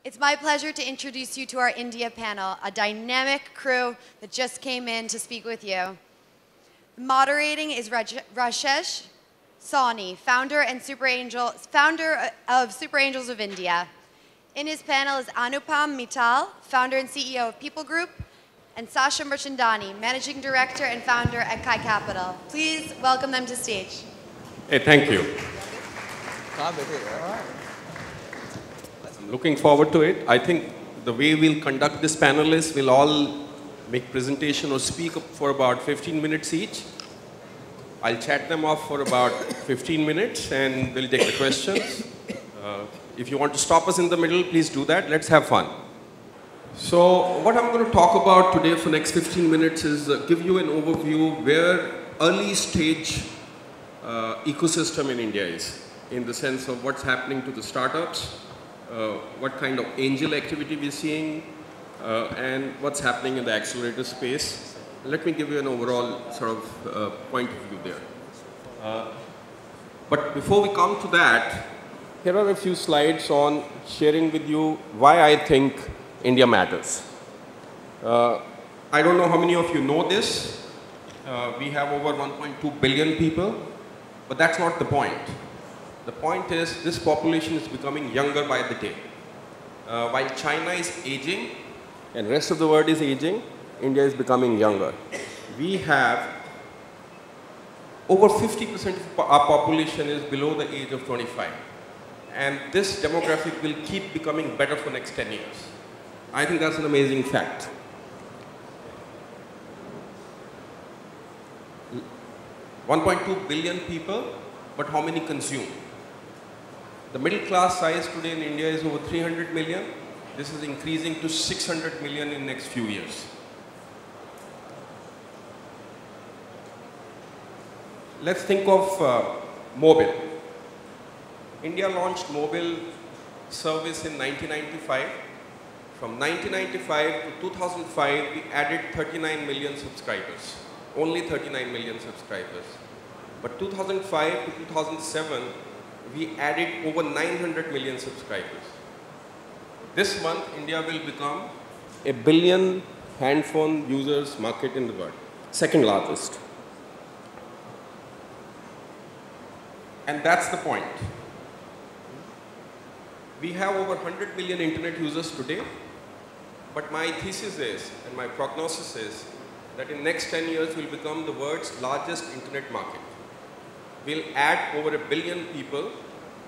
It's my pleasure to introduce you to our India panel, a dynamic crew that just came in to speak with you. Moderating is Rajesh, Sawhney, founder of Super Angels of India. In his panel is Anupam, Mittal, founder and CEO of People Group, and Sasha Mirchandani, managing director and founder at Kai Capital. Please welcome them to stage. Hey, thank you. I'm looking forward to it. I think the way we'll conduct this panel is we'll all make presentation or speak for about 15 minutes each. I'll chat them off for about 15 minutes and we'll take the questions. If you want to stop us in the middle, please do that. Let's have fun. So what I'm going to talk about today for the next 15 minutes is give you an overview where early stage ecosystem in India is, in the sense of what's happening to the startups, what kind of angel activity we're seeing, and what's happening in the accelerator space. Let me give you an overall sort of point of view there. But before we come to that, here are a few slides on sharing with you why I think India matters. I don't know how many of you know this. We have over 1.2 billion people, but that's not the point. The point is this population is becoming younger by the day. While China is aging and the rest of the world is aging, India is becoming younger. We have over 50% of our population is below the age of 25. And this demographic will keep becoming better for the next 10 years. I think that's an amazing fact. 1.2 billion people, but how many consume? The middle class size today in India is over 300 million. This is increasing to 600 million in the next few years. Let's think of mobile. India launched mobile service in 1995. From 1995 to 2005, we added 39 million subscribers. Only 39 million subscribers. But 2005 to 2007, we added over 900 million subscribers. This month, India will become a billion handphone users market in the world. Second largest. And that's the point. We have over 100 million internet users today, but my thesis is, and my prognosis is, that in the next 10 years we'll become the world's largest internet market. We'll add over 1 billion people.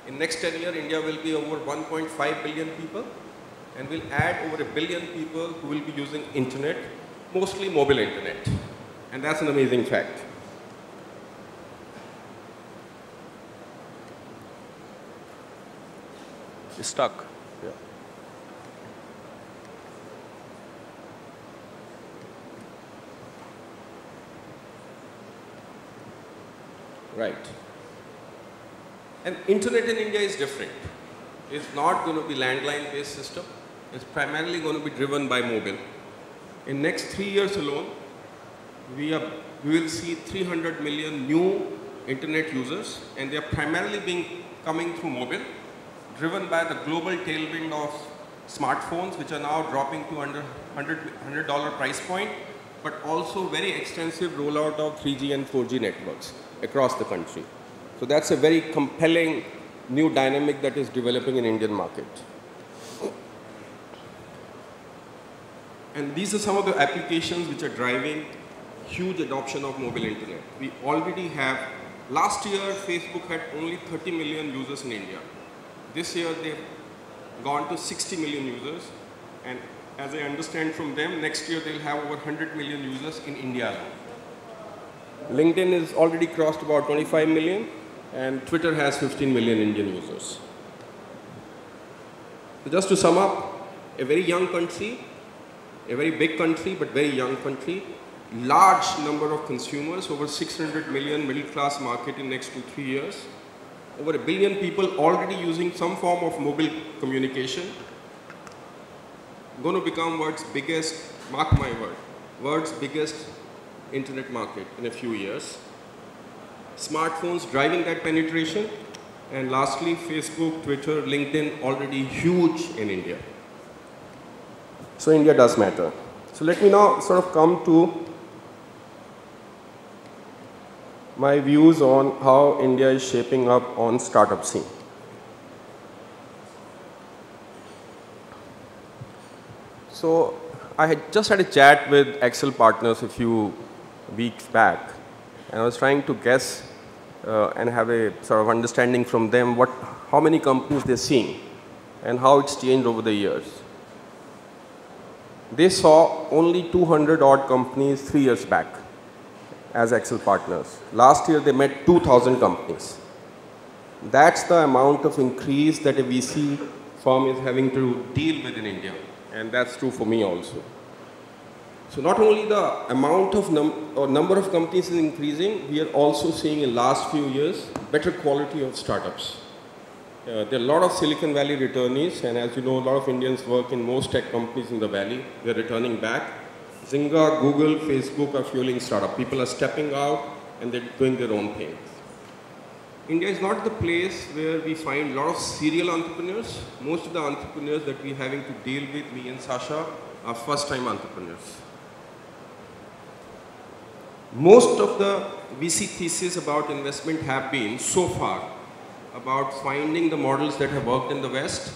In the next 10 years, India will be over 1.5 billion people, and we'll add over 1 billion people who will be using internet, mostly mobile internet. And that's an amazing fact. It's stuck. Yeah. Right. And internet in India is different. It's not going to be landline-based system. It's primarily going to be driven by mobile. In next 3 years alone, we will see 300 million new internet users, and they are primarily coming through mobile, driven by the global tailwind of smartphones, which are now dropping to under $100 price point, but also very extensive rollout of 3G and 4G networks across the country. So that's a very compelling new dynamic that is developing in Indian market. And these are some of the applications which are driving huge adoption of mobile internet. We already have, last year Facebook had only 30 million users in India. This year they've gone to 60 million users, and as I understand from them, next year they'll have over 100 million users in India alone. LinkedIn has already crossed about 25 million, and Twitter has 15 million Indian users. So just to sum up, a very young country, a very big country, but very young country, large number of consumers, over 600 million middle class market in next 2-3 years, over 1 billion people already using some form of mobile communication, going to become world's biggest, mark my word, world's biggest internet market in a few years. Smartphones driving that penetration, and lastly, Facebook, Twitter, LinkedIn already huge in India. So India does matter. So let me now sort of come to my views on how India is shaping up on startup scene. So I had just had a chat with Excel partners a few weeks back, and I was trying to guess and have a sort of understanding from them how many companies they're seeing and how it's changed over the years. They saw only 200 odd companies 3 years back as Excel partners. Last year they met 2,000 companies. That's the amount of increase that a VC firm is having to deal with in India. And that's true for me also. So not only the amount of number of companies is increasing, we are also seeing in last few years better quality of startups. There are a lot of Silicon Valley returnees, and as you know, a lot of Indians work in most tech companies in the Valley. They're returning back. Zynga, Google, Facebook are fueling startup. People are stepping out and they're doing their own things. India is not the place where we find a lot of serial entrepreneurs. Most of the entrepreneurs that we're having to deal with, me and Sasha, are first-time entrepreneurs. Most of the VC thesis about investment have been, so far, about finding the models that have worked in the West,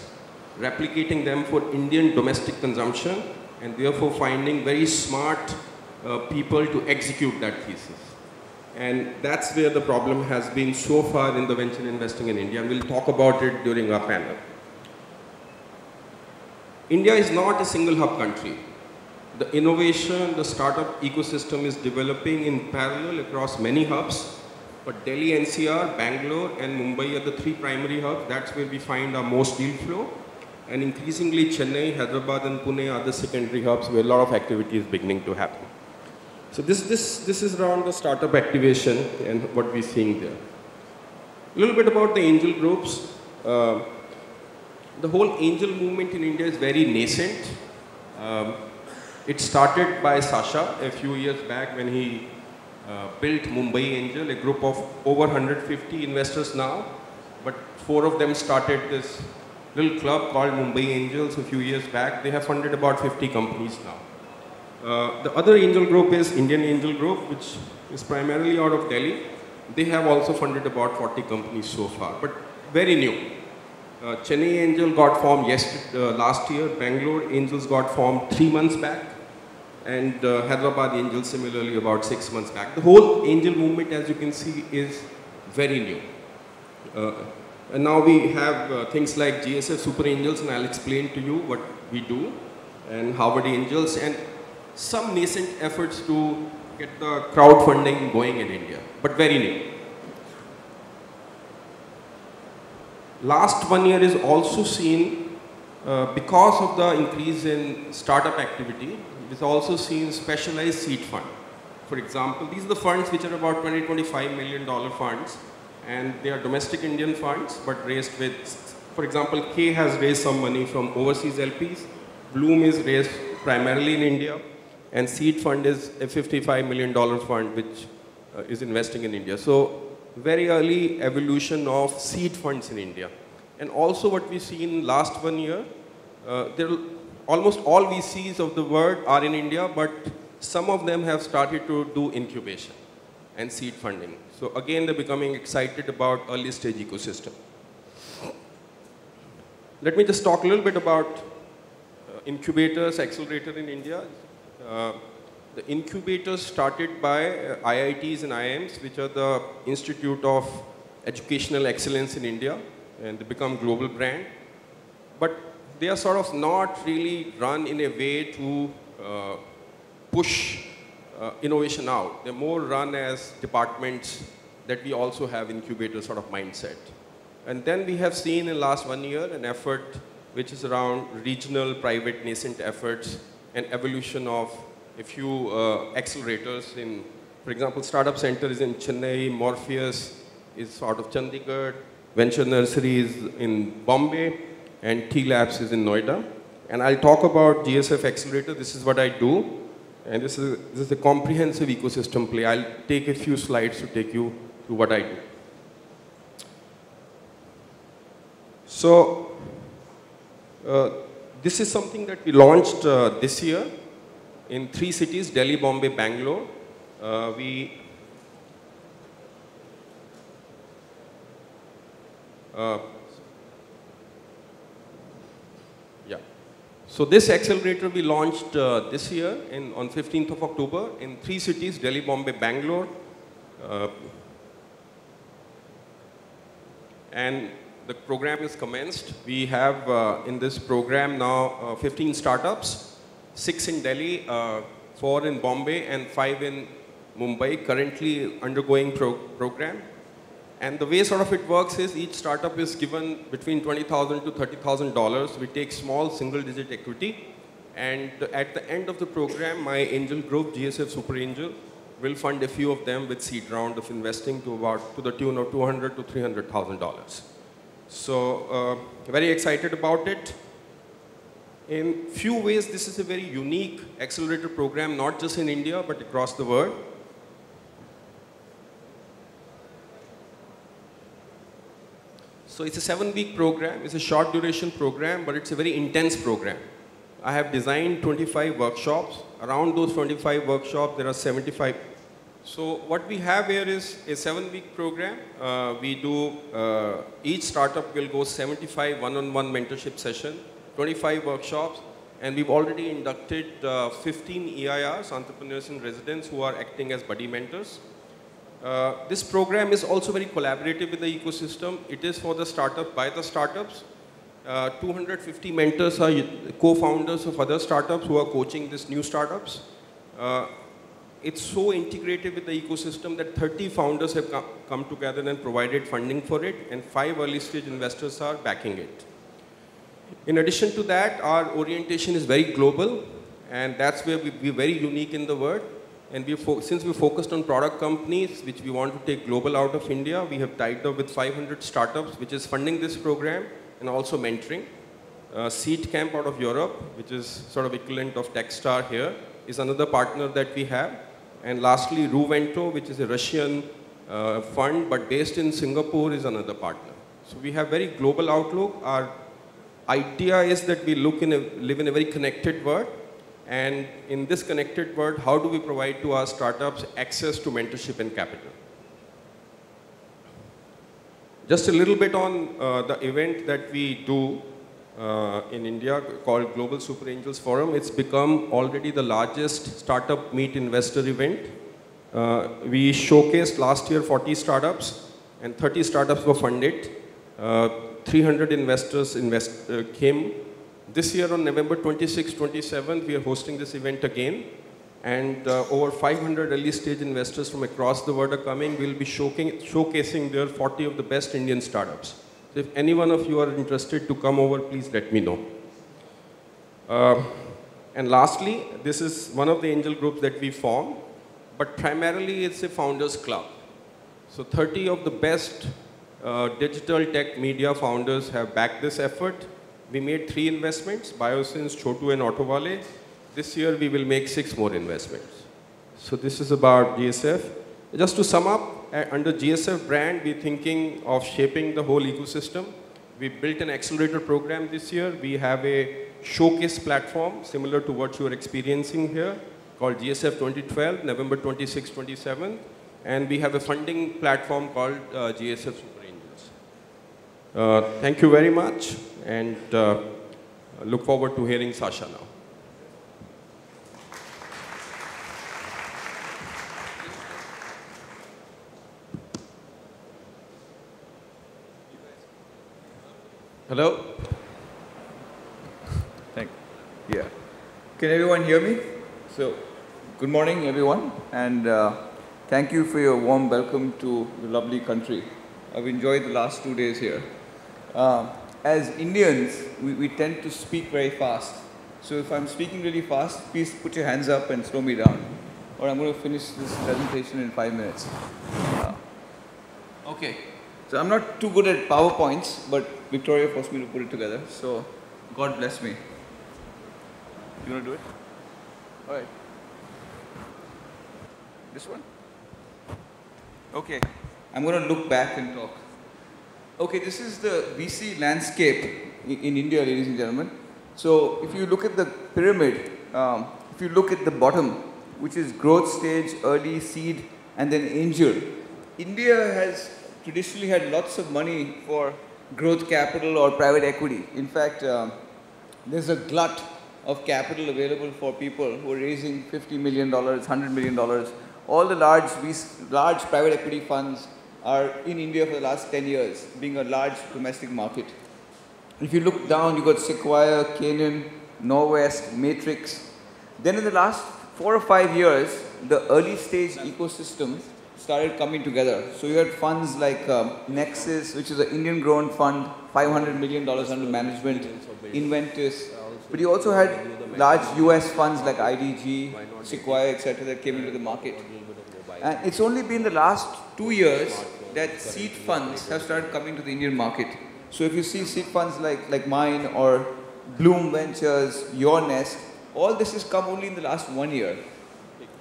replicating them for Indian domestic consumption, and therefore finding very smart people to execute that thesis. And that's where the problem has been so far in the venture investing in India, and we'll talk about it during our panel. India is not a single hub country. The innovation, the startup ecosystem is developing in parallel across many hubs, but Delhi, NCR, Bangalore, and Mumbai are the 3 primary hubs. That's where we find our most deal flow. And increasingly Chennai, Hyderabad, and Pune are the secondary hubs where a lot of activity is beginning to happen. So this is around the startup activation and what we're seeing there. A little bit about the angel groups. The whole angel movement in India is very nascent. It started by Sasha a few years back when he built Mumbai Angel, a group of over 150 investors now, but 4 of them started this little club called Mumbai Angels a few years back. They have funded about 50 companies now. The other angel group is Indian Angel Group, which is primarily out of Delhi. They have also funded about 40 companies so far, but very new. Chennai Angel got formed last year. Bangalore Angels got formed 3 months back. And Hyderabad Angels similarly about 6 months back. The whole angel movement, as you can see, is very new. And now we have things like GSF Super Angels, and I'll explain to you what we do, and Harvard Angels, and some nascent efforts to get the crowdfunding going in India, but very new. Last 1 year is also seen, because of the increase in startup activity, it is also seen specialized seed fund. For example, these are the funds which are about $20–25 million funds, and they are domestic Indian funds, but raised with, for example, K has raised some money from overseas LPs, Bloom is raised primarily in India, and Seed Fund is a $55 million fund which is investing in India. So very early evolution of seed funds in India. And also what we see in last 1 year, almost all VCs of the world are in India, but some of them have started to do incubation and seed funding. So again, they're becoming excited about early stage ecosystem. Let me just talk a little bit about incubators, accelerator in India. The incubators started by IITs and IIMs, which are the Institute of Educational Excellence in India, and they become global brand. But they are sort of not really run in a way to push innovation out. They're more run as departments that we also have incubator sort of mindset. And then we have seen in last 1 year an effort which is around regional private nascent efforts and evolution of a few accelerators in, for example, Startup Center is in Chennai, Morpheus is out of Chandigarh, Venture Nursery is in Bombay, and T Labs is in Noida. And I'll talk about GSF Accelerator. This is what I do. And this is a comprehensive ecosystem play. I'll take a few slides to take you through what I do. So, This is something that we launched this year in 3 cities, Delhi, Bombay, Bangalore. So this accelerator we launched this year on 15th of October in 3 cities, Delhi, Bombay, Bangalore. And the program is commenced. We have in this program now 15 startups, 6 in Delhi, 4 in Bombay and 5 in Mumbai, currently undergoing program. And the way sort of it works is each startup is given between $20,000 to $30,000. We take small single-digit equity, and at the end of the program, my angel group, GSF Super Angel, will fund a few of them with seed round of investing to the tune of $200,000 to $300,000. So very excited about it. In few ways, this is a very unique accelerator program, not just in India but across the world. So it's a 7-week program. It's a short duration program, but it's a very intense program. I have designed 25 workshops. Around those 25 workshops, there are 75. So what we have here is a 7-week program. Each startup will go 75 one-on-one mentorship session, 25 workshops, and we've already inducted 15 EIRs, entrepreneurs in residence, who are acting as buddy mentors. This program is also very collaborative with the ecosystem. It is for the startup, by the startups. 250 mentors are co-founders of other startups who are coaching these new startups. It's so integrated with the ecosystem that 30 founders have come together and provided funding for it, and 5 early stage investors are backing it. In addition to that, our orientation is very global, and that's where we're very unique in the world. And since we focused on product companies, which we want to take global out of India, we have tied up with 500 startups, which is funding this program and also mentoring. Seed Camp out of Europe, which is sort of equivalent of Techstar here, is another partner that we have. And lastly, Ruvento, which is a Russian fund, but based in Singapore, is another partner. So we have very global outlook. Our idea is that we live in a very connected world. And in this connected world, how do we provide to our startups access to mentorship and capital? Just a little bit on the event that we do in India called Global Super Angels Forum. It's become already the largest startup meet investor event. We showcased last year 40 startups, and 30 startups were funded. 300 investors came. This year on November 26, 27, we are hosting this event again, and over 500 early stage investors from across the world are coming. We'll be showcasing their 40 of the best Indian startups. So if any one of you are interested to come over, please let me know. And lastly, this is one of the angel groups that we form, but primarily it's a founders club. So 30 of the best digital tech media founders have backed this effort. We made 3 investments, Biosense, Chotu and Autovale. This year we will make 6 more investments. So this is about GSF. Just to sum up, under GSF brand, we're thinking of shaping the whole ecosystem. We built an accelerator program this year. We have a showcase platform similar to what you are experiencing here called GSF 2012, November 26, 27. And we have a funding platform called GSF Super Angels. Thank you very much. And look forward to hearing Sasha now. Hello? Thank you. Yeah. Can everyone hear me? So, good morning everyone, and thank you for your warm welcome to the lovely country. I've enjoyed the last 2 days here. As Indians, we tend to speak very fast. So if I'm speaking really fast, please put your hands up and slow me down. Or I'm going to finish this presentation in 5 minutes. Okay. So I'm not too good at PowerPoints, but Victoria forced me to put it together. So God bless me. You want to do it? All right. This one? Okay. I'm going to look back and talk. Okay, this is the VC landscape in India, ladies and gentlemen. So if you look at the pyramid, if you look at the bottom, which is growth stage, early, seed, and then angel, India has traditionally had lots of money for growth capital or private equity. In fact, there's a glut of capital available for people who are raising $50 million, $100 million. All the large private equity funds are in India for the last 10 years, being a large domestic market. If you look down, you've got Sequoia, Canaan, Norwest, Matrix. Then in the last 4 or 5 years, the early stage ecosystem started coming together. So you had funds like Nexus, which is an Indian-grown fund, $500 million under management, Inventus. But you also had large US funds like IDCEE, Sequoia, etc. that came into the market. And it's only been the last 2 years that seed funds have started coming to the Indian market. So if you see seed funds like mine or Bloom Ventures, Your Nest, all this has come only in the last 1 year.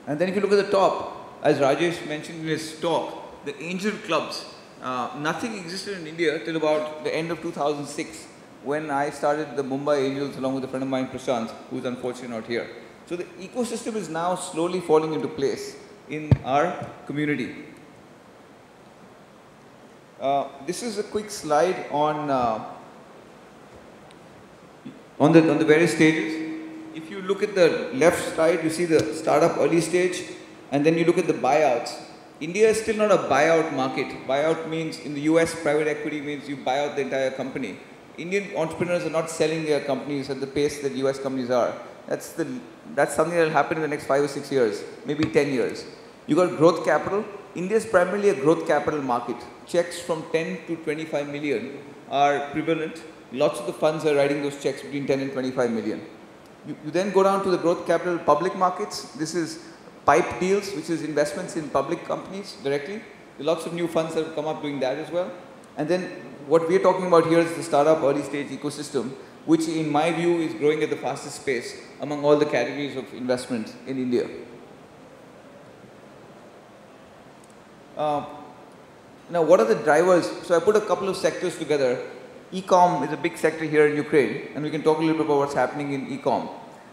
And then if you look at the top, as Rajesh mentioned in his talk, the angel clubs, nothing existed in India till about the end of 2006 when I started the Mumbai Angels along with a friend of mine, Prashant, who's unfortunately not here. So the ecosystem is now slowly falling into place in our community. This is a quick slide on the various stages. If you look at the left side, you see the startup early stage, and then you look at the buyouts. India is still not a buyout market. Buyout means, in the US, private equity means you buy out the entire company. Indian entrepreneurs are not selling their companies at the pace that US companies are. That's something that will happen in the next 5 or 6 years, maybe 10 years. You got growth capital. India is primarily a growth capital market. Checks from 10 to 25 million are prevalent. Lots of the funds are writing those checks between 10 and 25 million. You then go down to the growth capital public markets. This is PIPE deals, which is investments in public companies directly. There are lots of new funds that have come up doing that as well. And then what we're talking about here is the startup early stage ecosystem, which in my view is growing at the fastest pace among all the categories of investment in India. Now, what are the drivers? So I put a couple of sectors together. E-com is a big sector here in Ukraine, and we can talk a little bit about what's happening in e-com.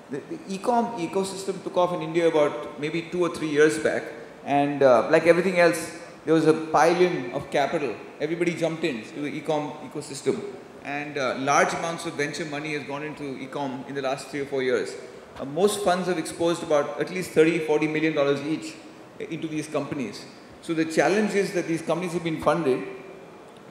The e-com ecosystem took off in India about maybe 2 or 3 years back, and like everything else, there was a pile-in of capital. Everybody jumped into the e-com ecosystem, and large amounts of venture money has gone into e-com in the last 3 or 4 years. Most funds have exposed about at least $30–40 million each into these companies. So the challenge is that these companies have been funded,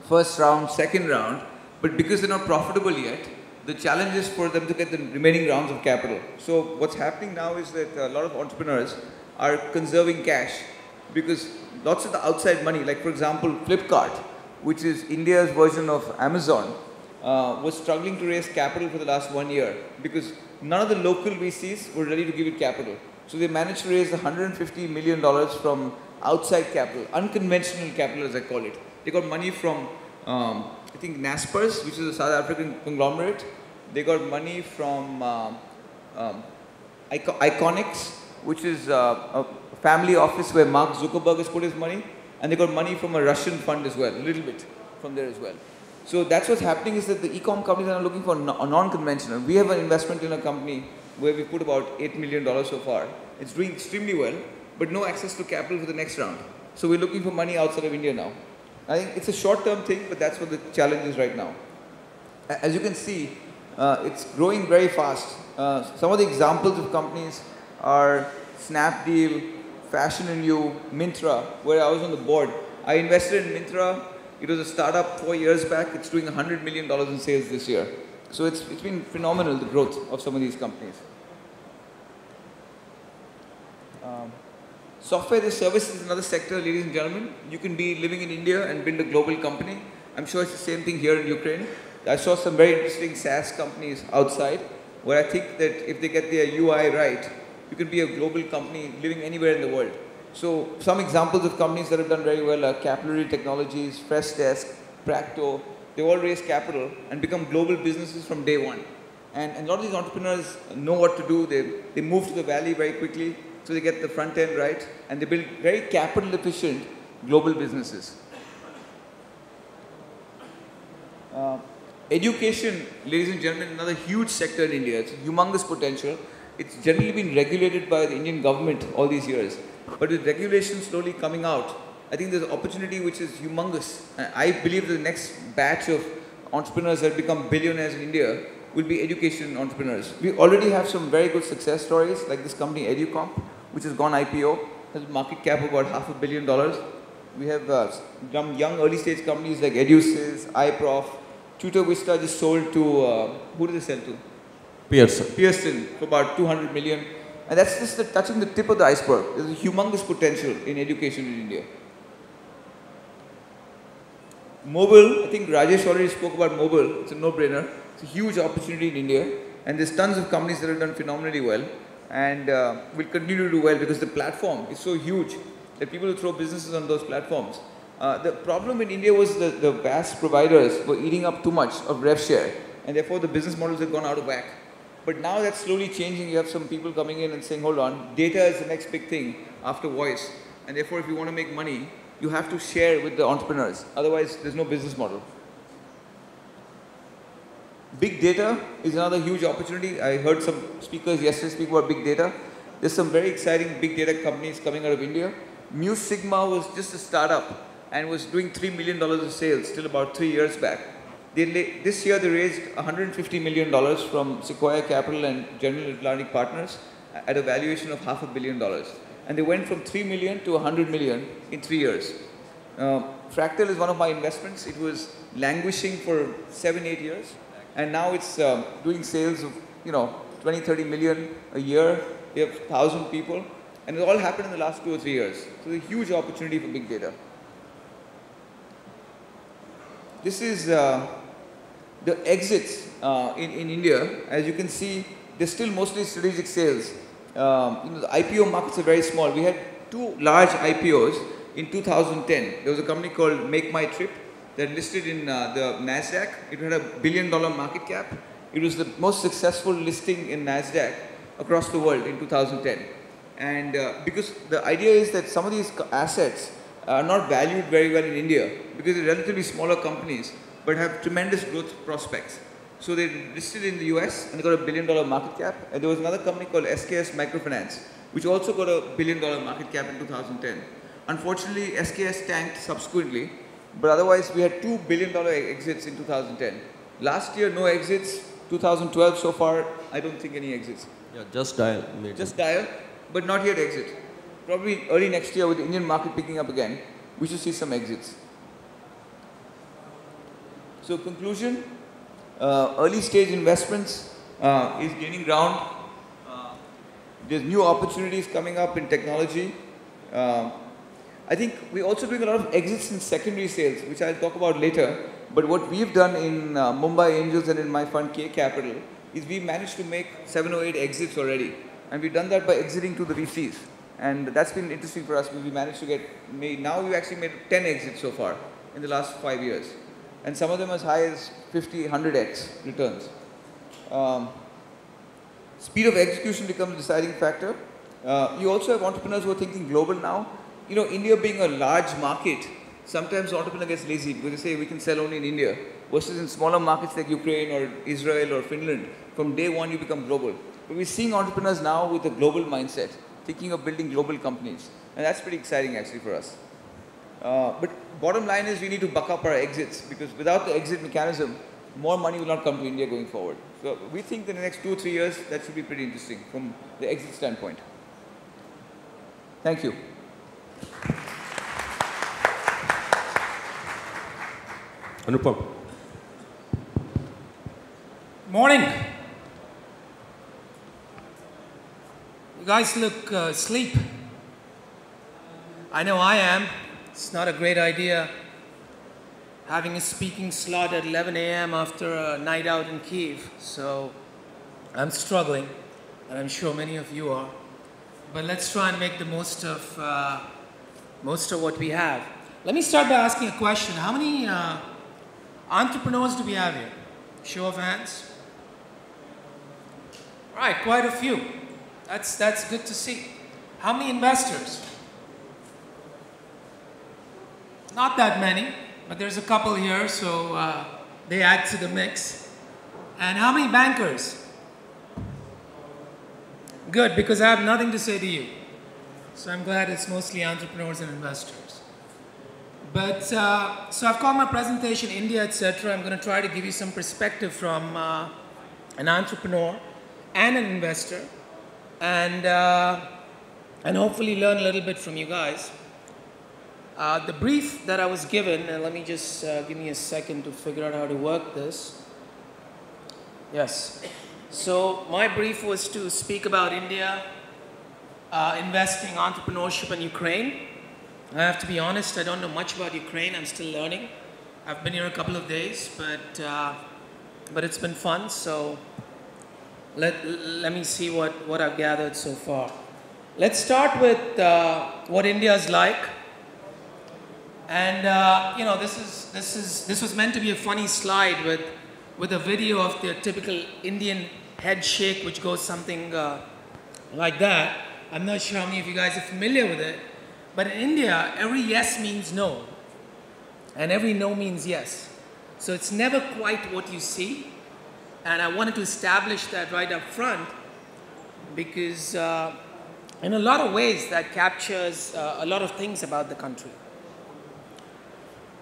first round, second round, but because they're not profitable yet, the challenge is for them to get the remaining rounds of capital. So what's happening now is that a lot of entrepreneurs are conserving cash because lots of the outside money, like for example Flipkart, which is India's version of Amazon, was struggling to raise capital for the last 1 year because none of the local VCs were ready to give it capital. So they managed to raise $150 million from outside capital, unconventional capital as I call it. They got money from, I think Naspers, which is a South African conglomerate. They got money from Iconics, which is a family office where Mark Zuckerberg has put his money. And they got money from a Russian fund as well, a little bit from there as well. So that's what's happening is that the e-com companies are looking for non-conventional. We have an investment in a company where we put about $8 million so far. It's doing extremely well, but no access to capital for the next round. So we're looking for money outside of India now. I think it's a short-term thing, but that's what the challenge is right now. As you can see, it's growing very fast. Some of the examples of companies are Snapdeal, Fashion and You, Myntra, where I was on the board. I invested in Myntra. It was a startup 4 years back. It's doing $100 million in sales this year. So it's been phenomenal, the growth of some of these companies. Software as a service is another sector, ladies and gentlemen. You can be living in India and build a global company. I'm sure it's the same thing here in Ukraine. I saw some very interesting SaaS companies outside where I think that if they get their UI right, you can be a global company living anywhere in the world. So some examples of companies that have done very well are Capillary Technologies, Freshdesk, Practo. They all raise capital and become global businesses from day one. And a lot of these entrepreneurs know what to do. They move to the valley very quickly. So they get the front end right, and they build very capital efficient global businesses. education, ladies and gentlemen, is another huge sector in India. It's humongous potential. It's generally been regulated by the Indian government all these years. But with regulation slowly coming out, I think there's an opportunity which is humongous. I believe the next batch of entrepreneurs that become billionaires in India will be education entrepreneurs. We already have some very good success stories, like this company EduComp, which has gone IPO, has a market cap of about $500 million. We have some young early stage companies like IDCEE, iProf. Tutor Vista just sold to, who did they sell to? Pearson for about 200 million. And that's just touching the tip of the iceberg. There's a humongous potential in education in India. Mobile, I think Rajesh already spoke about mobile. It's a no-brainer. It's a huge opportunity in India. And there's tons of companies that have done phenomenally well. And will continue to do well because the platform is so huge that people will throw businesses on those platforms. The problem in India was the vast providers were eating up too much of rev share. And therefore the business models have gone out of whack. But now that's slowly changing. You have some people coming in and saying, hold on, data is the next big thing after voice. And therefore, if you want to make money, you have to share with the entrepreneurs. Otherwise, there's no business model. Big data is another huge opportunity. I heard some speakers yesterday speak about big data. There's some very exciting big data companies coming out of India. Mu Sigma was just a startup and was doing $3 million of sales till about 3 years back. This year they raised $150 million from Sequoia Capital and General Atlantic Partners at a valuation of $500 million. And they went from 3 million to 100 million in 3 years. Fractal is one of my investments. It was languishing for 7-8 years. And now it's doing sales of 20-30 million a year. They have 1,000 people. And it all happened in the last 2 or 3 years. So there's a huge opportunity for big data. This is the exits in India. As you can see, they're still mostly strategic sales. The IPO markets are very small. We had 2 large IPOs in 2010. There was a company called Make My Trip that listed in the NASDAQ. It had $1 billion market cap. It was the most successful listing in NASDAQ across the world in 2010. And because the idea is that some of these assets are not valued very well in India because they're relatively smaller companies but have tremendous growth prospects. So they listed in the US and they got $1 billion market cap. And there was another company called SKS Microfinance, which also got $1 billion market cap in 2010. Unfortunately, SKS tanked subsequently, but otherwise we had $2 billion exits in 2010. Last year, no exits. 2012 so far, I don't think any exits. Yeah, just dial. Maybe. Just dial, but not yet exit. Probably early next year with the Indian market picking up again, we should see some exits. So conclusion, early stage investments is gaining ground. There's new opportunities coming up in technology. I think we're also doing a lot of exits in secondary sales, which I'll talk about later. But what we've done in Mumbai Angels and in my fund K Capital is we managed to make 7 or 8 exits already. And we've done that by exiting to the VCs. And that's been interesting for us because we managed to now we've actually made 10 exits so far in the last 5 years. And some of them as high as 50, 100x returns. Speed of execution becomes a deciding factor. You also have entrepreneurs who are thinking global now. India being a large market, sometimes the entrepreneur gets lazy because they say we can sell only in India. Versus in smaller markets like Ukraine or Israel or Finland, from day one you become global. But we're seeing entrepreneurs now with a global mindset, thinking of building global companies. And that's pretty exciting actually for us. But bottom line is we need to buck up our exits because without the exit mechanism, more money will not come to India going forward. So we think that in the next 2 or 3 years, that should be pretty interesting from the exit standpoint. Thank you. Anupam. Morning. You guys look asleep. I know I am. It's not a great idea having a speaking slot at 11 a.m. after a night out in Kyiv. So I'm struggling, and I'm sure many of you are. But let's try and make the most of what we have. Let me start by asking a question. How many entrepreneurs do we have here? Show of hands. All right, quite a few. That's good to see. How many investors? Not that many, but there's a couple here, so they add to the mix. And how many bankers? Good, because I have nothing to say to you. So I'm glad it's mostly entrepreneurs and investors. But, so I've called my presentation India, etc. I'm going to try to give you some perspective from an entrepreneur and an investor, and hopefully learn a little bit from you guys. The brief that I was given, and let me just give me a second to figure out how to work this. Yes. So my brief was to speak about India, investing, entrepreneurship, and Ukraine. I have to be honest, I don't know much about Ukraine. I'm still learning. I've been here a couple of days, but it's been fun. So let me see what I've gathered so far. Let's start with what India is like. And you know, this was meant to be a funny slide with a video of the typical Indian head shake, which goes something like that. I'm not sure how many of you guys are familiar with it, but in India, every yes means no, and every no means yes. So it's never quite what you see, and I wanted to establish that right up front because in a lot of ways that captures a lot of things about the country.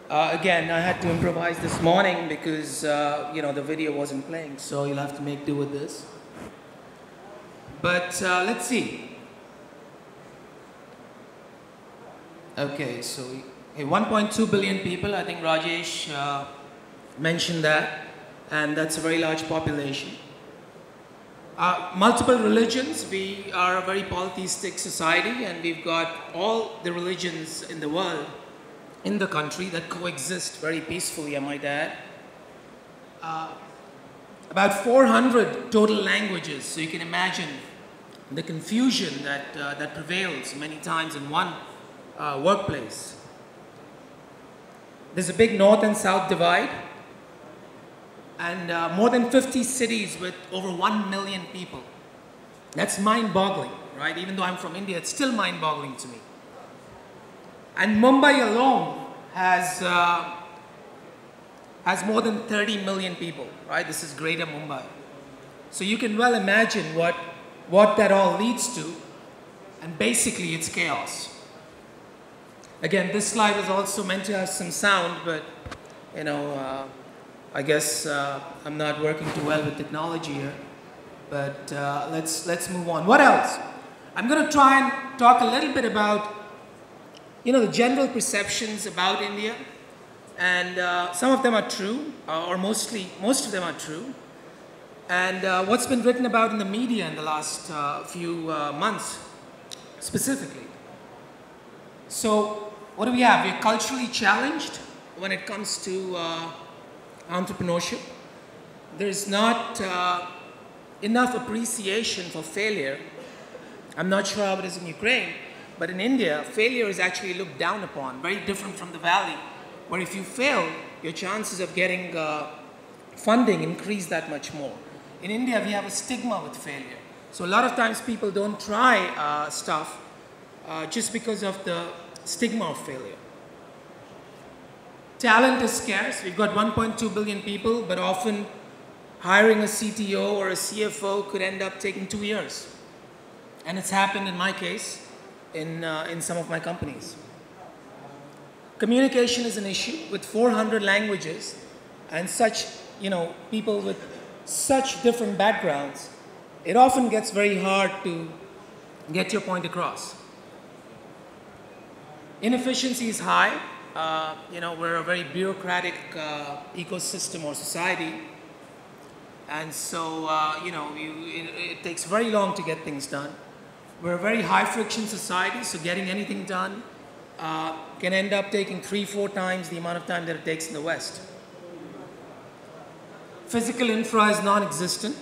Again, I had to improvise this morning because you know, the video wasn't playing, so you'll have to make do with this. But let's see. Okay, so 1.2 billion people. I think Rajesh mentioned that, and that's a very large population. Multiple religions. We are a very polytheistic society, and we've got all the religions in the world in the country that coexist very peacefully, I might add. About 400 total languages, so you can imagine the confusion that prevails many times in one workplace. There's a big north and south divide, and more than 50 cities with over 1 million people. That's mind-boggling, right? Even though I'm from India, it's still mind-boggling to me. And Mumbai alone has more than 30 million people, right? This is Greater Mumbai. So you can well imagine what that all leads to, and basically it's chaos. Again, this slide was also meant to have some sound, but you know, I guess I'm not working too well with technology here. But let's move on. What else? I'm going to try and talk a little bit about, you know, the general perceptions about India, and some of them are true, or most of them are true. And what's been written about in the media in the last few months, specifically. So, what do we have? We're culturally challenged when it comes to entrepreneurship. There's not enough appreciation for failure. I'm not sure how it is in Ukraine, but in India, failure is actually looked down upon, very different from the Valley, where if you fail, your chances of getting funding increase that much more. In India, we have a stigma with failure. So a lot of times people don't try stuff just because of the stigma of failure. Talent is scarce. We've got 1.2 billion people, but often hiring a CTO or a CFO could end up taking 2 years. And it's happened in my case, in some of my companies. Communication is an issue with 400 languages and such, you know, people with such different backgrounds. It often gets very hard to get your point across. Inefficiency is high. You know, we're a very bureaucratic ecosystem or society. And so, you know, it takes very long to get things done. We're a very high friction society, so getting anything done can end up taking 3-4 times the amount of time that it takes in the West. Physical infra is non-existent.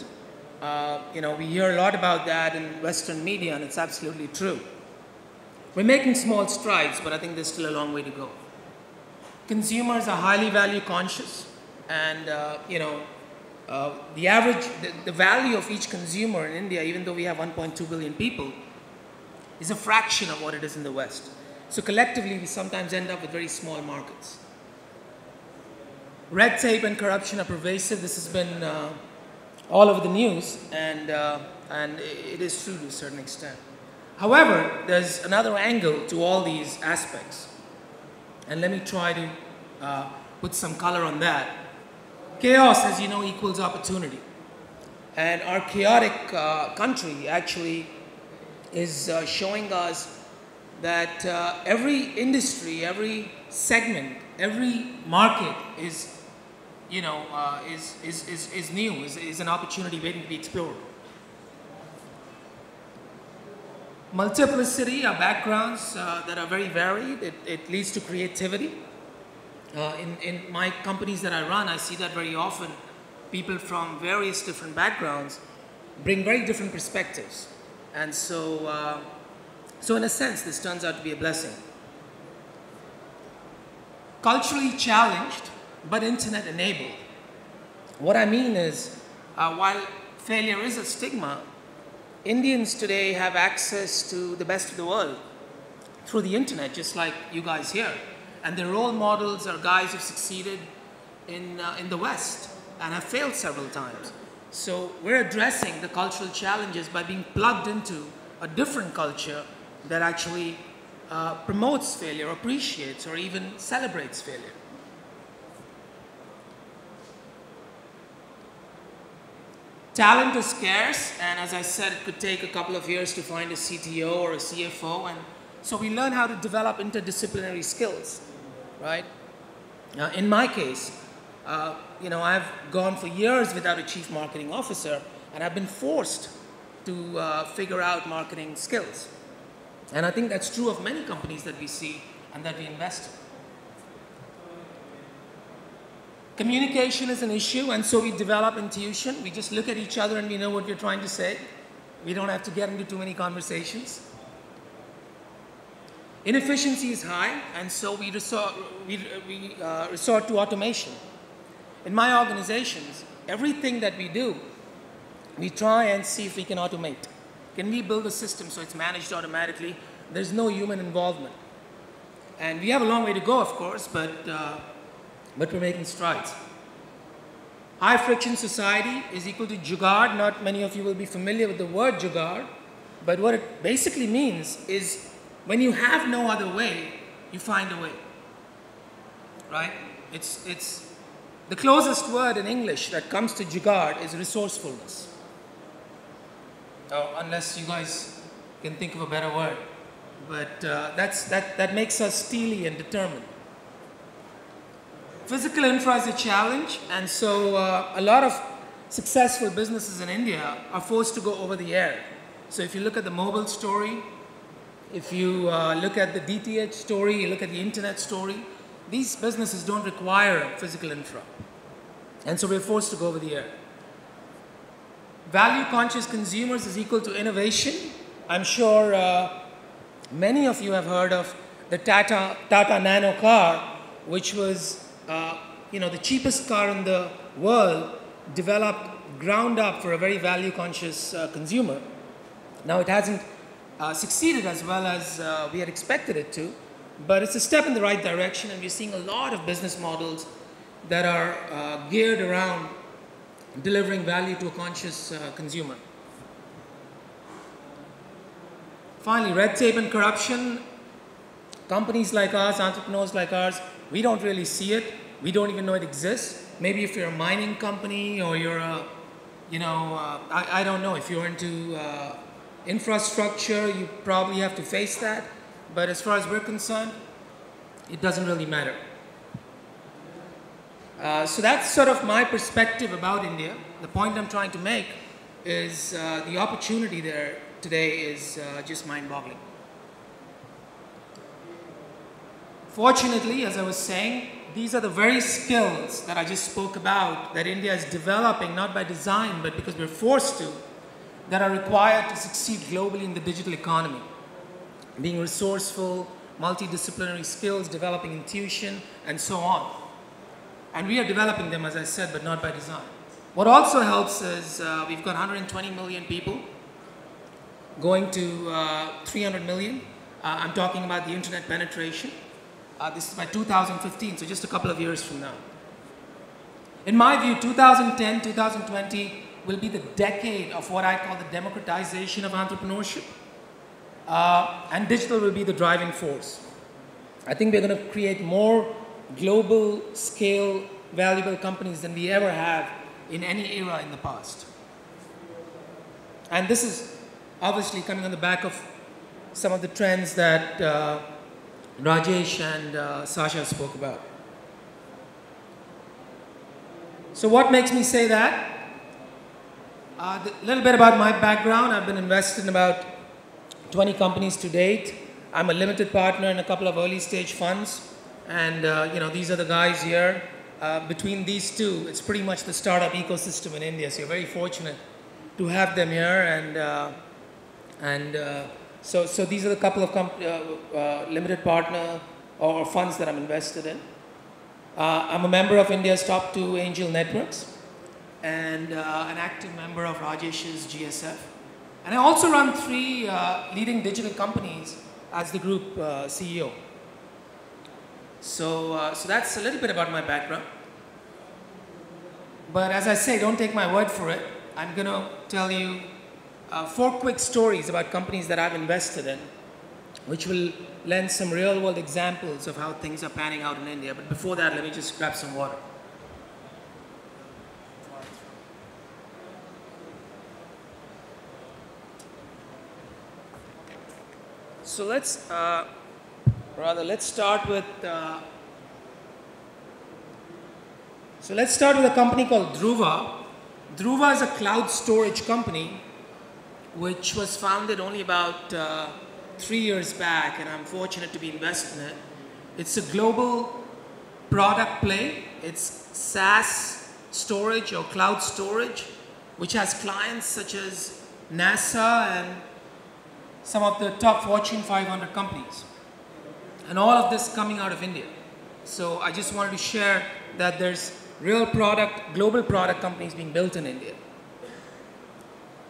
You know, we hear a lot about that in Western media, and it's absolutely true. We're making small strides, but I think there's still a long way to go. Consumers are highly value conscious, and you know, the value of each consumer in India, even though we have 1.2 billion people, is a fraction of what it is in the West. So collectively, we sometimes end up with very small markets. red tape and corruption are pervasive. This has been all over the news, and it is true to a certain extent. However, there's another angle to all these aspects, and let me try to put some color on that. Chaos, as you know, equals opportunity. And our chaotic country actually is showing us that every industry, every segment, every market is, you know, is new, is an opportunity waiting to be explored. Multiplicity are backgrounds that are very varied. It leads to creativity. In my companies that I run, I see that very often. People from various different backgrounds bring very different perspectives. And so, so in a sense, this turns out to be a blessing. Culturally challenged, but internet enabled. What I mean is, while failure is a stigma, Indians today have access to the best of the world through the internet, just like you guys here. And their role models are guys who've succeeded in the West and have failed several times. So we're addressing the cultural challenges by being plugged into a different culture that actually promotes failure, appreciates, or even celebrates failure. Talent is scarce, and as I said, it could take a couple of years to find a CTO or a CFO, and so we learn how to develop interdisciplinary skills, right? In my case, you know, I've gone for years without a chief marketing officer, and I've been forced to figure out marketing skills. And I think that's true of many companies that we see and that we invest in. Communication is an issue, and so we develop intuition. We just look at each other and we know what we're trying to say. We don't have to get into too many conversations. Inefficiency is high, and so we resort to automation. In my organizations, everything that we do, we try and see if we can automate. Can we build a system so it's managed automatically? There's no human involvement. And we have a long way to go, of course, but we're making strides. High friction society is equal to jugaad. Not many of you will be familiar with the word jugaad, but what it basically means is when you have no other way, you find a way, right? It's the closest word in English that comes to jugaad is resourcefulness. Oh, unless you guys can think of a better word, but that makes us steely and determined. Physical infra is a challenge, and so a lot of successful businesses in India are forced to go over the air. So if you look at the mobile story, if you look at the DTH story, you look at the internet story, these businesses don't require physical infra. And so we're forced to go over the air. Value conscious consumers is equal to innovation. I'm sure many of you have heard of the Tata Nano car, which was you know, the cheapest car in the world, developed ground up for a very value conscious consumer. Now it hasn't succeeded as well as we had expected it to, but it's a step in the right direction, and we're seeing a lot of business models that are geared around delivering value to a conscious consumer. Finally, red tape and corruption. Companies like ours, entrepreneurs like ours, we don't really see it. We don't even know it exists. Maybe if you're a mining company or you're a, you know, I don't know, if you're into infrastructure, you probably have to face that. But as far as we're concerned, it doesn't really matter. So that's sort of my perspective about India. The point I'm trying to make is the opportunity there today is just mind-boggling. Fortunately, as I was saying, these are the very skills that I just spoke about that India is developing, not by design, but because we're forced to, that are required to succeed globally in the digital economy. Being resourceful, multidisciplinary skills, developing intuition, and so on. And we are developing them, as I said, but not by design. What also helps is we've got 120 million people going to 300 million. I'm talking about the internet penetration. This is by 2015, so just a couple of years from now. In my view, 2010, 2020 will be the decade of what I call the democratization of entrepreneurship. And digital will be the driving force. I think we're going to create more global scale valuable companies than we ever have in any era in the past. And this is obviously coming on the back of some of the trends that Rajesh and Sasha spoke about. So what makes me say that? A little bit about my background. I've been invested in about 20 companies to date. I'm a limited partner in a couple of early stage funds. And these are the guys here. Between these two, it's pretty much the startup ecosystem in India. So you're very fortunate to have them here. So these are the couple of limited partner or funds that I'm invested in. I'm a member of India's top 2 angel networks and an active member of Rajesh's GSF. And I also run 3 leading digital companies as the group CEO. So that's a little bit about my background. But as I say, don't take my word for it. I'm going to tell you 4 quick stories about companies that I've invested in, which will lend some real-world examples of how things are panning out in India. But before that, let me just grab some water. So let's start with a company called Dhruva. Dhruva is a cloud storage company which was founded only about 3 years back, and I'm fortunate to be invested in it. It's a global product play. It's SaaS storage or cloud storage, which has clients such as NASA and some of the top Fortune 500 companies. And all of this coming out of India. So I just wanted to share that there's real product, global product companies being built in India.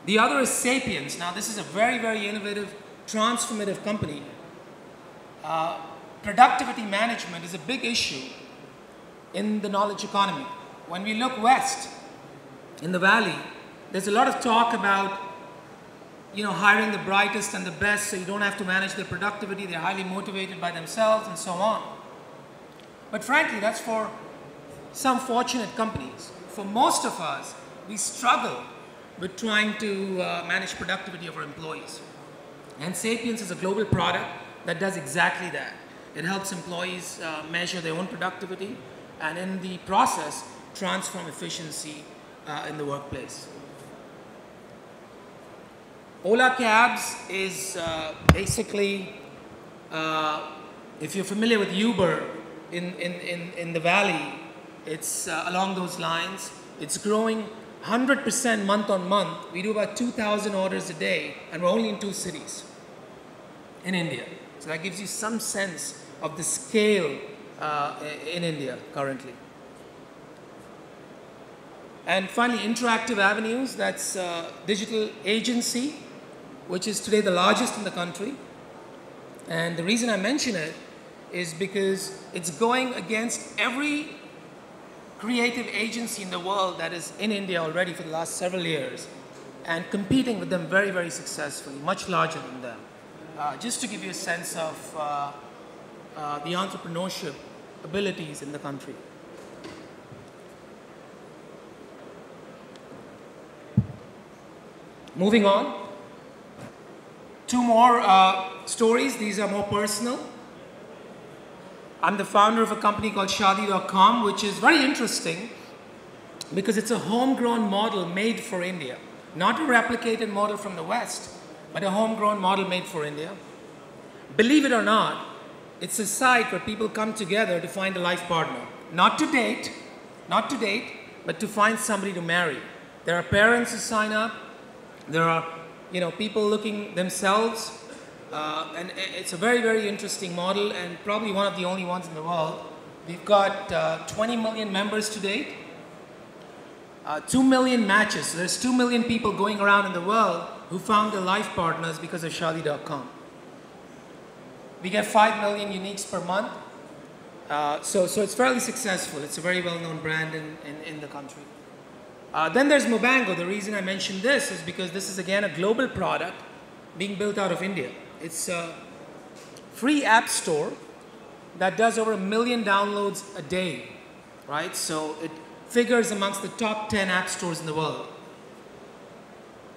The other is Sapiens. Now this is a very, very innovative, transformative company. Productivity management is a big issue in the knowledge economy. When we look west in the valley, there's a lot of talk about hiring the brightest and the best so you don't have to manage their productivity. They're highly motivated by themselves and so on. But frankly, that's for some fortunate companies. For most of us, we struggle with trying to manage productivity of our employees. And Sapiens is a global product that does exactly that. It helps employees measure their own productivity and in the process transform efficiency in the workplace. Ola Cabs is basically, if you're familiar with Uber in the valley, it's along those lines. It's growing 100% month on month. We do about 2,000 orders a day, and we're only in 2 cities in India. So that gives you some sense of the scale in India currently. And finally, Interactive Avenues, that's a digital agency, which is today the largest in the country. And the reason I mention it is because it's going against every creative agency in the world that is in India already for the last several years and competing with them very, very successfully, much larger than them. Just to give you a sense of the entrepreneurship abilities in the country. Moving on. 2 more stories. These are more personal. I'm the founder of a company called Shaadi.com, which is very interesting because it's a homegrown model made for India. Not a replicated model from the West, but a homegrown model made for India. Believe it or not, it's a site where people come together to find a life partner. Not to date, but to find somebody to marry. There are parents who sign up. There are people looking themselves. And it's a very, very interesting model and probably one of the only ones in the world. We've got 20 million members to date, 2 million matches. So there's 2 million people going around in the world who found their life partners because of Shaadi.com. We get 5 million uniques per month. So it's fairly successful. It's a very well-known brand in the country. Then there's Mobango. The reason I mentioned this is because this is again a global product being built out of India. It's a free app store that does over 1 million downloads a day, right? So it figures amongst the top 10 app stores in the world.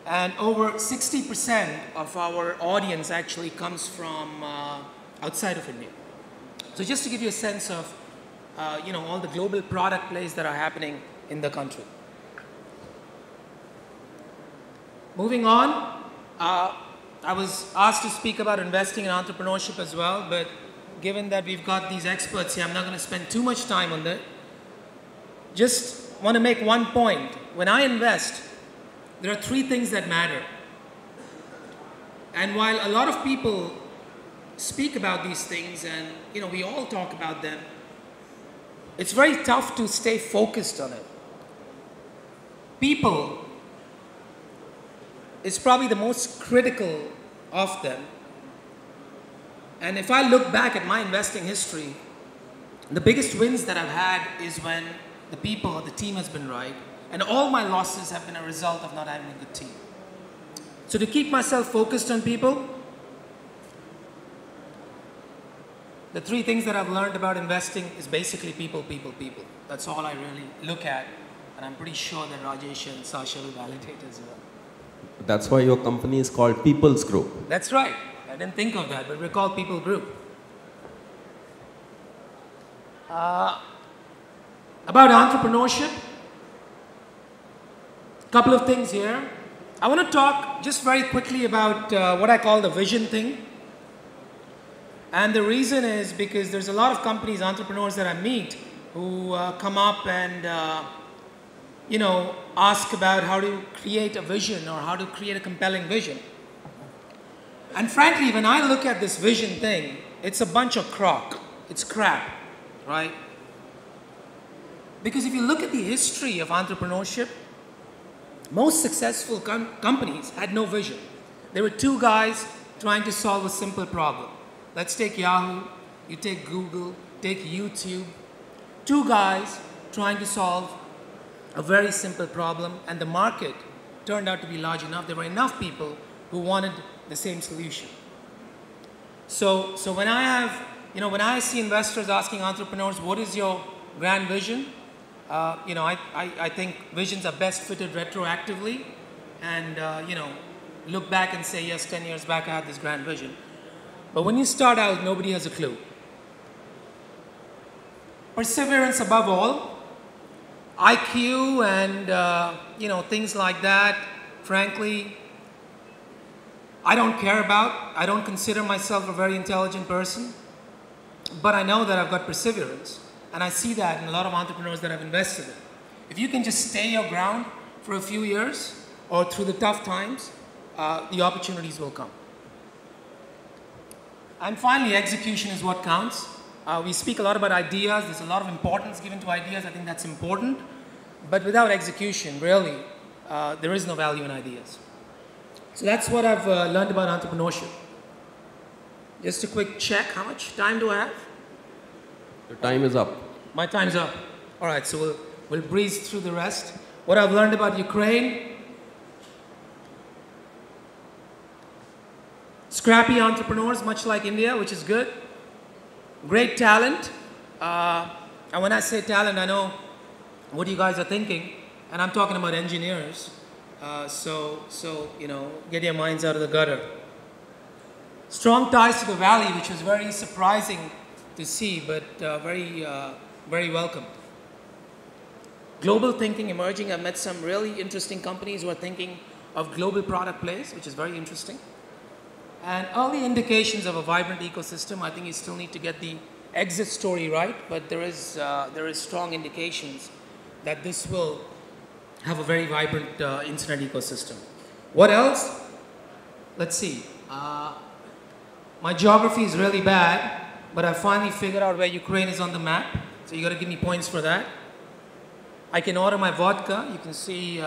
And over 60% of our audience actually comes from outside of India. So just to give you a sense of, all the global product plays that are happening in the country. Moving on, I was asked to speak about investing in entrepreneurship as well, but given that we've got these experts here, I'm not going to spend too much time on that. Just want to make one point. When I invest, there are 3 things that matter. And while a lot of people speak about these things and, we all talk about them, it's very tough to stay focused on it. People is probably the most critical of them. And if I look back at my investing history, the biggest wins that I've had is when the people or the team has been right, and all my losses have been a result of not having a good team. So to keep myself focused on people, the 3 things that I've learned about investing is basically people, people, people. That's all I really look at, and I'm pretty sure that Rajesh and Sasha will validate as well. That's why your company is called People's Group. That's right. I didn't think of that, but we're called People Group. About entrepreneurship, a couple of things here. I want to talk just very quickly about what I call the vision thing. And the reason is because there's a lot of companies, entrepreneurs that I meet who come up and ask about how to create a vision or how to create a compelling vision. And frankly, when I look at this vision thing, it's a bunch of crock. It's crap, right? Because if you look at the history of entrepreneurship, most successful companies had no vision. There were 2 guys trying to solve a simple problem. Let's take Yahoo, you take Google, take YouTube. 2 guys trying to solve a very simple problem, and the market turned out to be large enough. There were enough people who wanted the same solution. So when I have, when I see investors asking entrepreneurs, what is your grand vision? I think visions are best fitted retroactively and, look back and say, yes, 10 years back I had this grand vision. But when you start out, nobody has a clue. Perseverance above all, IQ and, things like that, frankly, I don't care about. I don't consider myself a very intelligent person, but I know that I've got perseverance. And I see that in a lot of entrepreneurs that I've invested in. If you can just stay your ground for a few years or through the tough times, the opportunities will come. And finally, execution is what counts. We speak a lot about ideas. There's a lot of importance given to ideas. I think that's important. But without execution, really, there is no value in ideas. So that's what I've learned about entrepreneurship. Just a quick check. How much time do I have? Your time is up. My time's up. All right, so we'll breeze through the rest. What I've learned about Ukraine. Scrappy entrepreneurs, much like India, which is good. Great talent. And when I say talent, I know what you guys are thinking. And I'm talking about engineers. So get your minds out of the gutter. Strong ties to the valley, which was very surprising to see, but very welcome. Global thinking emerging. I've met some really interesting companies who are thinking of global product plays, which is very interesting. And early indications of a vibrant ecosystem. I think you still need to get the exit story right, but there is strong indications that this will have a very vibrant internet ecosystem. What else? Let's see. My geography is really bad, but I finally figured out where Ukraine is on the map. So you got to give me points for that. I can order my vodka. You can see,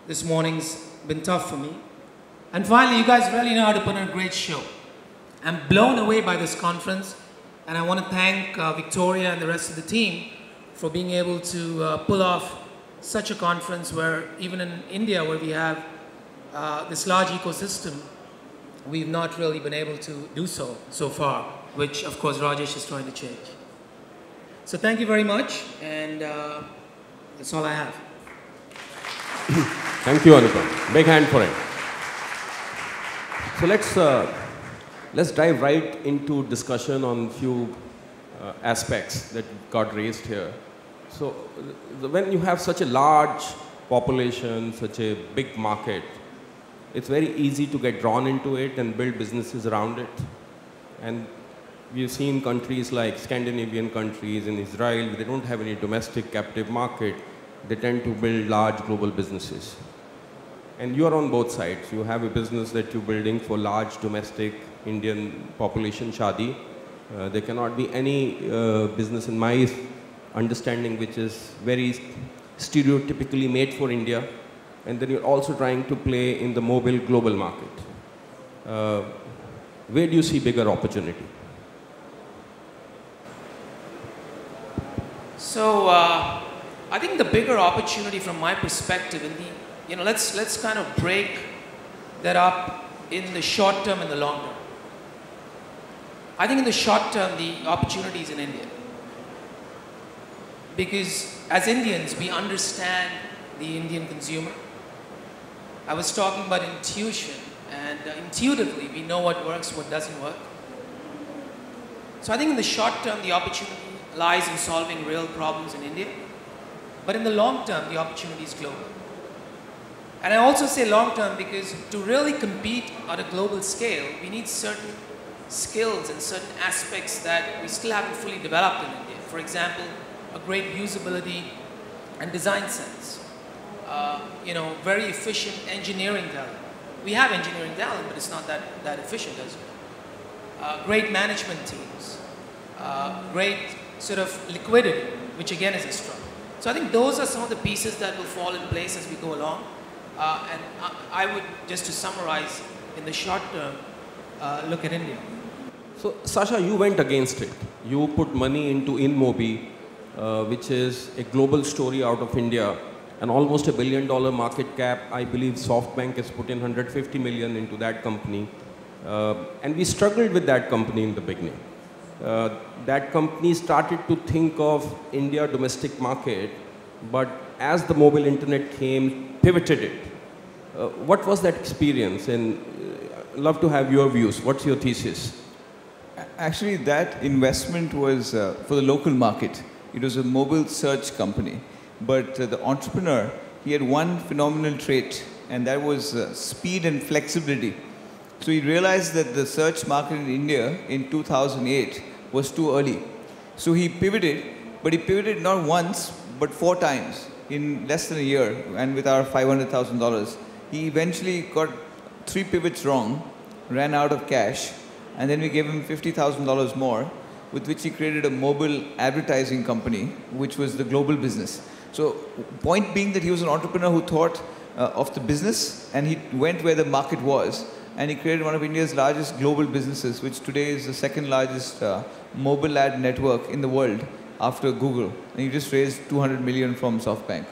this morning's been tough for me. And finally, you guys really know how to put on a great show. I'm blown away by this conference. And I want to thank Victoria and the rest of the team for being able to pull off such a conference where even in India, where we have this large ecosystem, we've not really been able to do so far, which of course Rajesh is trying to change. So thank you very much, and that's all I have. Thank you, Anupam. Big hand for him. So let's dive right into discussion on few aspects that got raised here. So when you have such a large population, such a big market, it's very easy to get drawn into it and build businesses around it. And we've seen countries like Scandinavian countries and Israel, they don't have any domestic captive market. They tend to build large global businesses. And you are on both sides. You have a business that you're building for large domestic Indian population shadi. There cannot be any business in my understanding which is very stereotypically made for India. And then you're also trying to play in the mobile global market. Where do you see bigger opportunity? So I think the bigger opportunity from my perspective, let's kind of break that up in the short term and the long term. I think in the short term, the opportunity is in India. Because as Indians, we understand the Indian consumer. I was talking about intuition, and intuitively, we know what works, what doesn't work. So I think in the short term, the opportunity lies in solving real problems in India. But in the long term, the opportunity is global. And I also say long term because to really compete at a global scale, we need certain skills and certain aspects that we still haven't fully developed in India. For example, a great usability and design sense. Very efficient engineering talent. We have engineering talent, but it's not that efficient as well. Great management teams. Great sort of liquidity, which again is a struggle. So I think those are some of the pieces that will fall in place as we go along. And I would, just to summarize, in the short term, look at India. So Sasha, you went against it. You put money into InMobi, which is a global story out of India, and almost $1 billion market cap. I believe SoftBank has put in 150 million into that company. And we struggled with that company in the beginning. That company started to think of India domestic market, but as the mobile internet came, pivoted it. What was that experience? And I'd love to have your views. What's your thesis? Actually, that investment was for the local market. It was a mobile search company. But the entrepreneur, he had one phenomenal trait, and that was speed and flexibility. So he realized that the search market in India in 2008 was too early. So he pivoted, but he pivoted not once, but 4 times in less than a year, and with our $500,000. He eventually got 3 pivots wrong, ran out of cash, and then we gave him $50,000 more, with which he created a mobile advertising company, which was the global business. So point being that he was an entrepreneur who thought of the business, and he went where the market was, and he created one of India's largest global businesses, which today is the 2nd largest mobile ad network in the world after Google. And he just raised 200 million from SoftBank.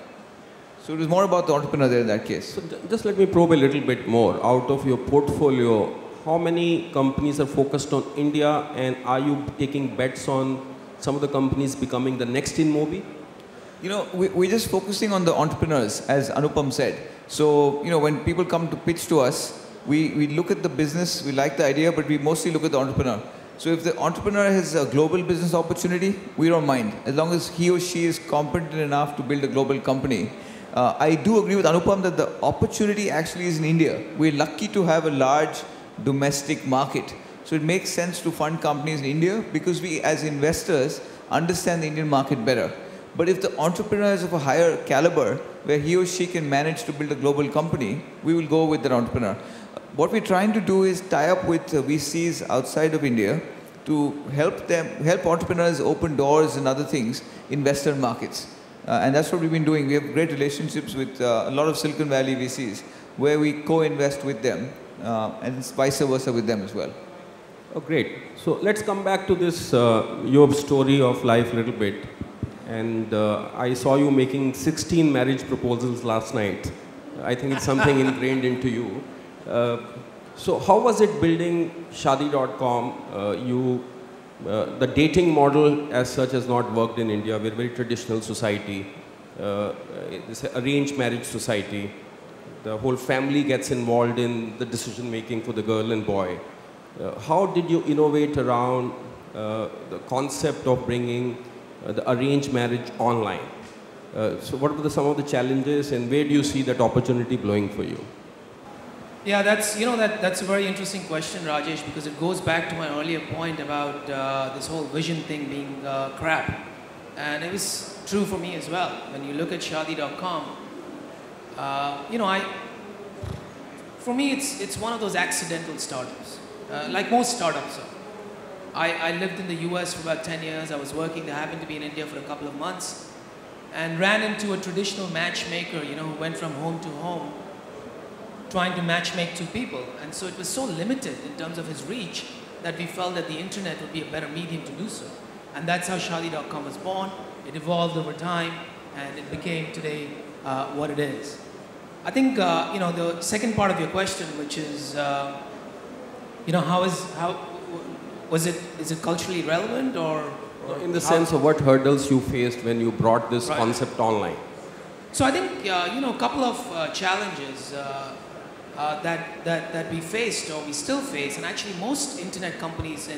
So it was more about the entrepreneur there in that case. So just let me probe a little bit more. Out of your portfolio, how many companies are focused on India, and are you taking bets on some of the companies becoming the next InMobi? We're just focusing on the entrepreneurs, as Anupam said. So, when people come to pitch to us, we look at the business, we like the idea, but we mostly look at the entrepreneur. So if the entrepreneur has a global business opportunity, we don't mind, as long as he or she is competent enough to build a global company. I do agree with Anupam that the opportunity actually is in India. We're lucky to have a large domestic market. So it makes sense to fund companies in India because we, as investors, understand the Indian market better. But if the entrepreneur is of a higher caliber, where he or she can manage to build a global company, we will go with that entrepreneur. What we're trying to do is tie up with VCs outside of India to help entrepreneurs open doors and other things in Western markets. And that's what we've been doing. We have great relationships with a lot of Silicon Valley VCs, where we co-invest with them, and vice versa with them as well. Oh, great. So let's come back to this your story of life a little bit. And I saw you making 16 marriage proposals last night. I think it's something ingrained into you. So how was it building Shaadi.com? The dating model as such has not worked in India. We're a very traditional society. It's an arranged marriage society. The whole family gets involved in the decision making for the girl and boy. How did you innovate around the concept of bringing the arranged marriage online? So what were some of the challenges, and where do you see that opportunity blowing for you? Yeah, that's a very interesting question, Rajesh, because it goes back to my earlier point about this whole vision thing being crap. And it was true for me as well. When you look at Shaadi.com, for me, it's one of those accidental startups, like most startups are. I lived in the US for about 10 years. I was working there, happened to be in India for a couple of months, and ran into a traditional matchmaker, who went from home to home, trying to matchmake two people. And so it was so limited in terms of his reach that we felt that the internet would be a better medium to do so. And that's how Shaadi.com was born. It evolved over time, and it became today what it is. I think, the second part of your question, which is, is it culturally relevant, or in the sense of what hurdles you faced when you brought this concept online? So I think, a couple of challenges that we faced, or we still face, and actually most internet companies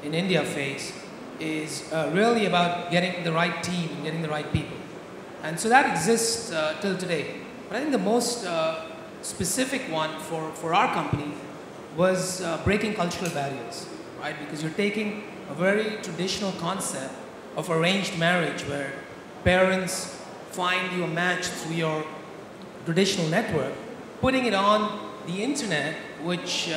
in India face, is really about getting the right team and getting the right people. And so that exists till today. But I think the most specific one for our company was breaking cultural barriers, right? Because you're taking a very traditional concept of arranged marriage where parents find you a match through your traditional network, putting it on the internet, which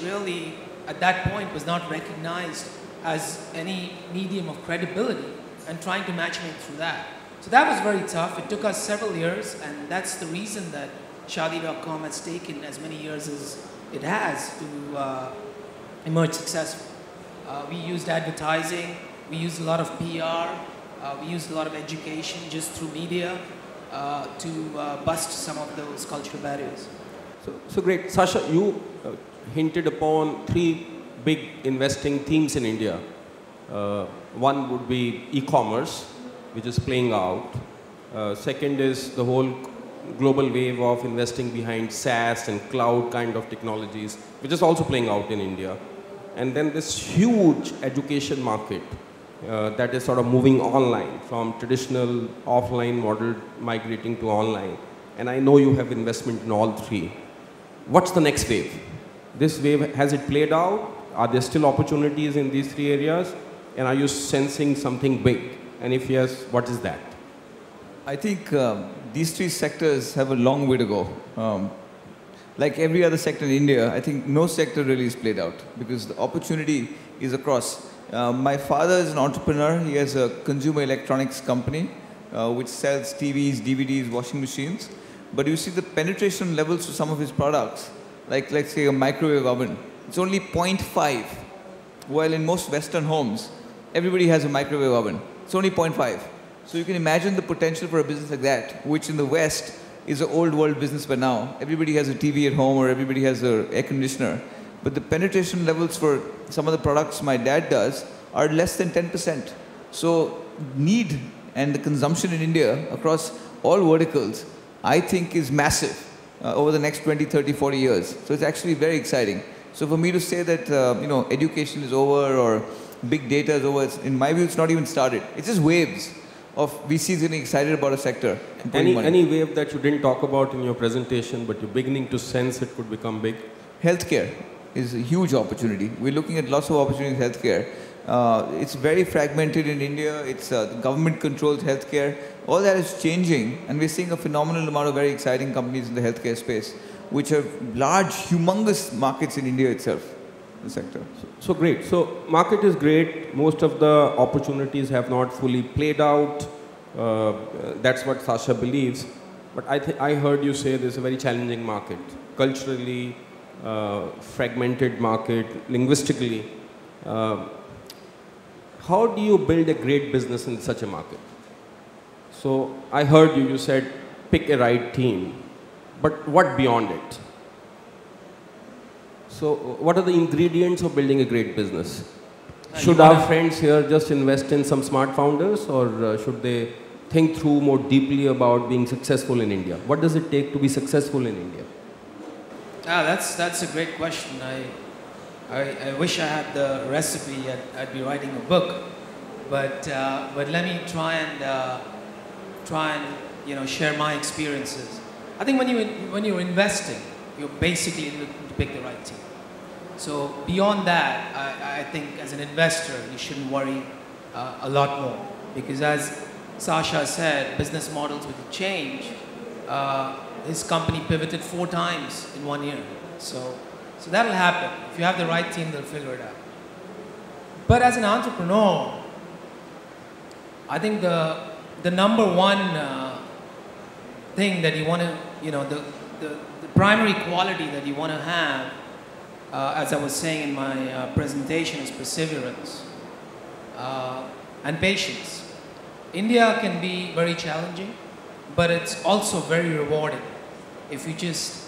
really at that point was not recognized as any medium of credibility, and trying to matchmake through that. So that was very tough. It took us several years, and that's the reason that Shaadi.com has taken as many years as it has to emerge successful. We used advertising, we used a lot of PR, we used a lot of education just through media to bust some of those cultural barriers. So great. Sasha, you hinted upon three big investing themes in India. One would be e-commerce, which is playing out. Second is the whole global wave of investing behind SaaS and cloud kind of technologies, which is also playing out in India. And then this huge education market that is sort of moving online from traditional offline model migrating to online. And I know you have investment in all three. What's the next wave? This wave, has it played out? Are there still opportunities in these three areas? And are you sensing something big? And if yes, what is that? I think these three sectors have a long way to go. Like every other sector in India, I think no sector really is played out because the opportunity is across. My father is an entrepreneur. He has a consumer electronics company which sells TVs, DVDs, washing machines. But you see the penetration levels for some of his products, like let's say a microwave oven, it's only 0.5. While in most Western homes, everybody has a microwave oven. It's only 0.5. So you can imagine the potential for a business like that, which in the West is an old world business by now. Everybody has a TV at home or everybody has an air conditioner. But the penetration levels for some of the products my dad does are less than 10%. So need and the consumption in India across all verticals, I think is massive over the next 20, 30, 40 years. So it's actually very exciting. So for me to say that, education is over or big data is over, in my view, it's not even started. It's just waves of VCs getting excited about a sector. Any wave that you didn't talk about in your presentation, but you're beginning to sense it could become big? Healthcare is a huge opportunity. We're looking at lots of opportunities in healthcare. It's very fragmented in India. It's the government controls healthcare. All that is changing, and we're seeing a phenomenal amount of very exciting companies in the healthcare space, which have large, humongous markets in India itself, the sector. So great. So market is great. Most of the opportunities have not fully played out. That's what Sasha believes. But I heard you say this is a very challenging market. Culturally, fragmented market linguistically. How do you build a great business in such a market? So I heard you, you said pick a right team, but what beyond it? So what are the ingredients of building a great business? Should our friends here just invest in some smart founders, or should they think through more deeply about being successful in India? What does it take to be successful in India? That's a great question. I wish I had the recipe. I'd be writing a book, but let me try and share my experiences. I think when you're investing, you're basically looking to pick the right team. So beyond that, I think as an investor, you shouldn't worry a lot more, because as Sasha said, business models will change. His company pivoted 4 times in 1 year. So that'll happen. If you have the right team, they'll figure it out. But as an entrepreneur, I think the number one thing that you want to, the primary quality that you want to have, as I was saying in my presentation, is perseverance and patience. India can be very challenging, but it's also very rewarding if you just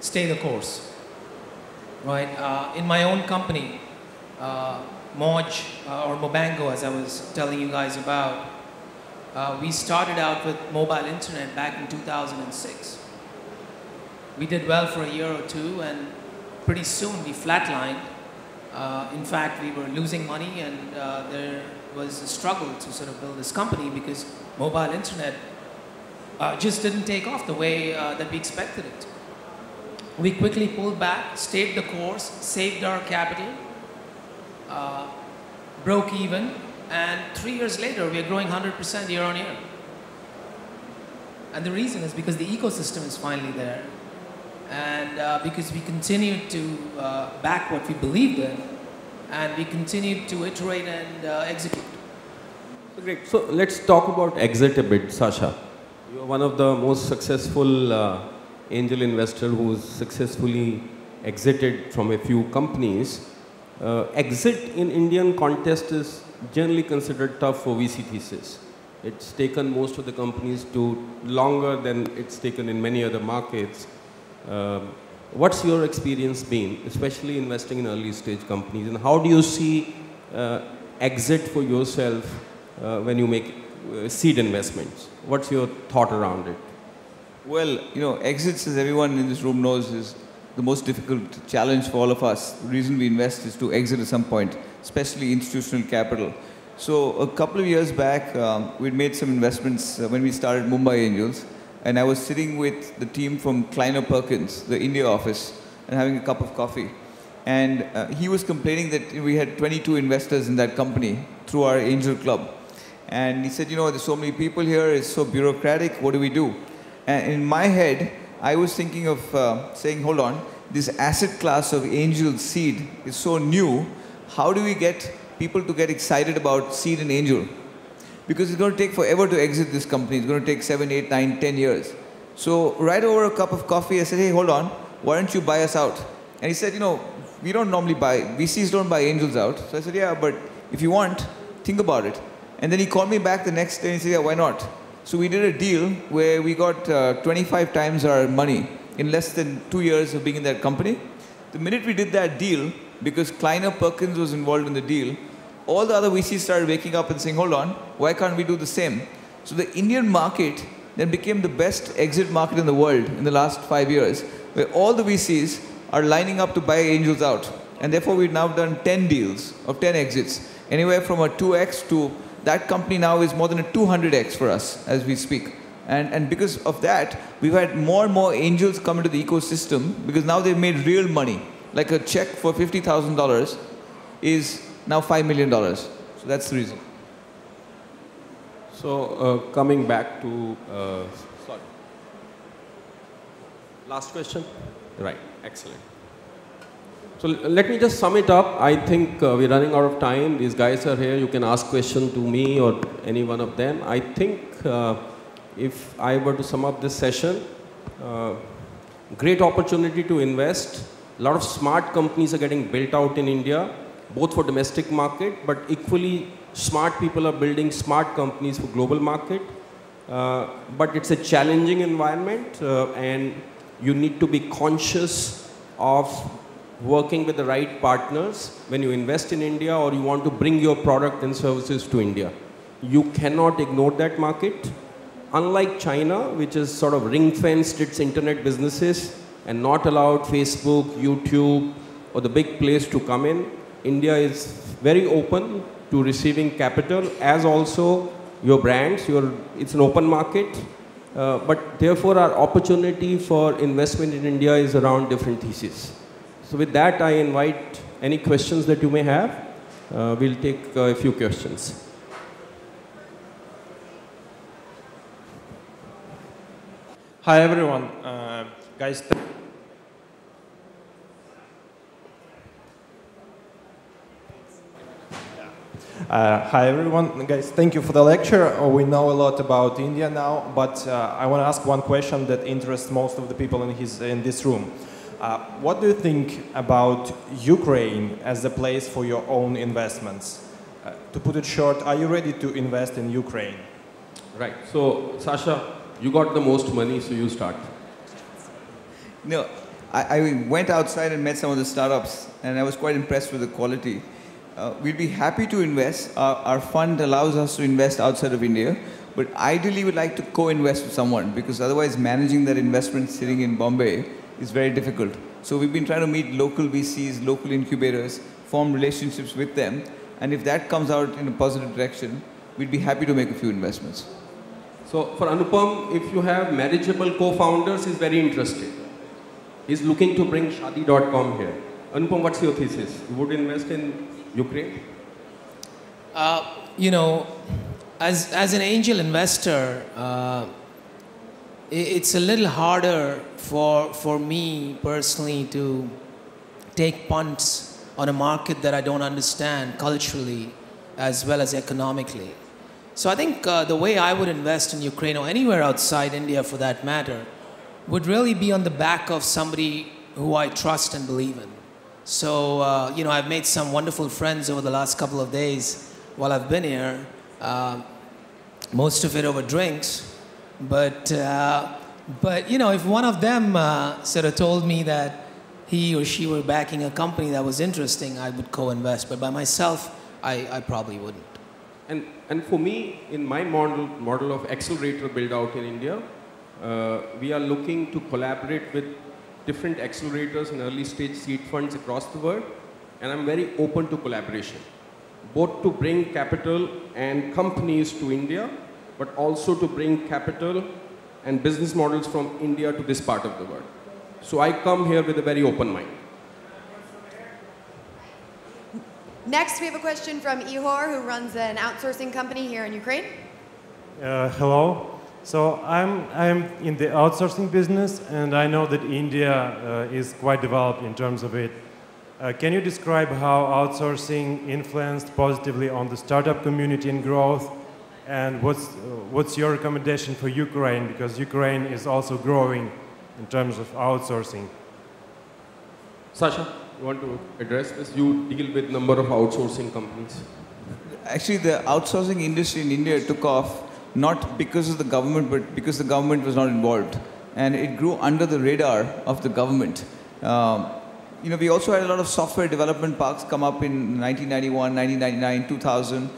stay the course, right? In my own company, Moj or Mobango, as I was telling you guys about, we started out with mobile internet back in 2006. We did well for a year or two, and pretty soon we flatlined. In fact, we were losing money, and there was a struggle to sort of build this company because mobile internet just didn't take off the way that we expected it. We quickly pulled back, stayed the course, saved our capital, broke even, and 3 years later we are growing 100% year on year. And the reason is because the ecosystem is finally there, and because we continued to back what we believed in, and we continued to iterate and execute. Great. So let's talk about exit a bit, Sasha. You're one of the most successful angel investor who's successfully exited from a few companies. Exit in Indian context is generally considered tough for VC thesis. It's taken most of the companies to longer than it's taken in many other markets. What's your experience been, especially investing in early stage companies, and how do you see exit for yourself when you make seed investments? What's your thought around it? Well, exits, as everyone in this room knows, is the most difficult challenge for all of us. The reason we invest is to exit at some point, especially institutional capital. So a couple of years back, we'd made some investments when we started Mumbai Angels, and I was sitting with the team from Kleiner Perkins, the India office, and having a cup of coffee. And he was complaining that we had 22 investors in that company through our angel club. And he said, there's so many people here, it's so bureaucratic, what do we do? And in my head, I was thinking of saying, hold on, this asset class of angel seed is so new. How do we get people to get excited about seed and angel? Because it's going to take forever to exit this company. It's going to take 7, 8, 9, 10 years. So right over a cup of coffee, I said, hey, hold on, why don't you buy us out? And he said, we don't normally buy, VCs don't buy angels out. So I said, yeah, but if you want, think about it. And then he called me back the next day and he said, yeah, why not? So we did a deal where we got 25 times our money in less than 2 years of being in that company. The minute we did that deal, because Kleiner Perkins was involved in the deal, all the other VCs started waking up and saying, hold on, why can't we do the same? So the Indian market then became the best exit market in the world in the last 5 years, where all the VCs are lining up to buy angels out. And therefore, we've now done 10 deals of 10 exits, anywhere from a 2x to that company now is more than a 200x for us as we speak. And because of that, we've had more and more angels come into the ecosystem because now they've made real money. Like a check for $50,000 is now $5 million. So that's the reason. So coming back to, sorry. Last question? Right, excellent. So let me just sum it up. I think we're running out of time. These guys are here. You can ask questions to me or any one of them. I think if I were to sum up this session, great opportunity to invest. A lot of smart companies are getting built out in India, both for domestic market, but equally smart people are building smart companies for global market. But it's a challenging environment, and you need to be conscious of working with the right partners when you invest in India or you want to bring your product and services to India. You cannot ignore that market. Unlike China, which is sort of ring-fenced its internet businesses and not allowed Facebook, YouTube, or the big players to come in, India is very open to receiving capital, as also your brands. It's an open market, but therefore our opportunity for investment in India is around different theses. So with that, I invite any questions that you may have. We'll take a few questions. Hi everyone, guys. Hi everyone, guys. Thank you for the lecture. We know a lot about India now, but I want to ask one question that interests most of the people in this room. What do you think about Ukraine as a place for your own investments? To put it short, are you ready to invest in Ukraine? Right. So, Sasha, you got the most money, so you start. No, I went outside and met some of the startups, and I was quite impressed with the quality. We'd be happy to invest. Our fund allows us to invest outside of India, but ideally we'd like to co-invest with someone, because otherwise managing that investment sitting in Bombay is very difficult. So we've been trying to meet local VCs, local incubators, form relationships with them, and if that comes out in a positive direction, we'd be happy to make a few investments. So for Anupam, if you have marriageable co-founders, he's very interested. He's looking to bring Shadi.com here. Anupam, what's your thesis? You would invest in Ukraine? You know, as an angel investor, it's a little harder for me personally to take punts on a market that I don't understand culturally as well as economically. So I think the way I would invest in Ukraine or anywhere outside India for that matter would really be on the back of somebody who I trust and believe in. So, you know, I've made some wonderful friends over the last couple of days while I've been here, most of it over drinks. But you know, if one of them sort of told me that he or she were backing a company that was interesting, I would co-invest. But by myself, I probably wouldn't. And for me, in my model of Accelerator build out in India, we are looking to collaborate with different accelerators and early stage seed funds across the world, and I'm very open to collaboration, both to bring capital and companies to India, but also to bring capital and business models from India to this part of the world. So I come here with a very open mind. Next, we have a question from Ihor, who runs an outsourcing company here in Ukraine. Hello. So I'm in the outsourcing business, and I know that India is quite developed in terms of it. Can you describe how outsourcing influenced positively on the startup community and growth? And what's your recommendation for Ukraine? Because Ukraine is also growing in terms of outsourcing. Sasha, you want to address this? You deal with number of outsourcing companies. Actually, the outsourcing industry in India took off not because of the government, but because the government was not involved. And it grew under the radar of the government. You know, we also had a lot of software development parks come up in 1991, 1999, 2000.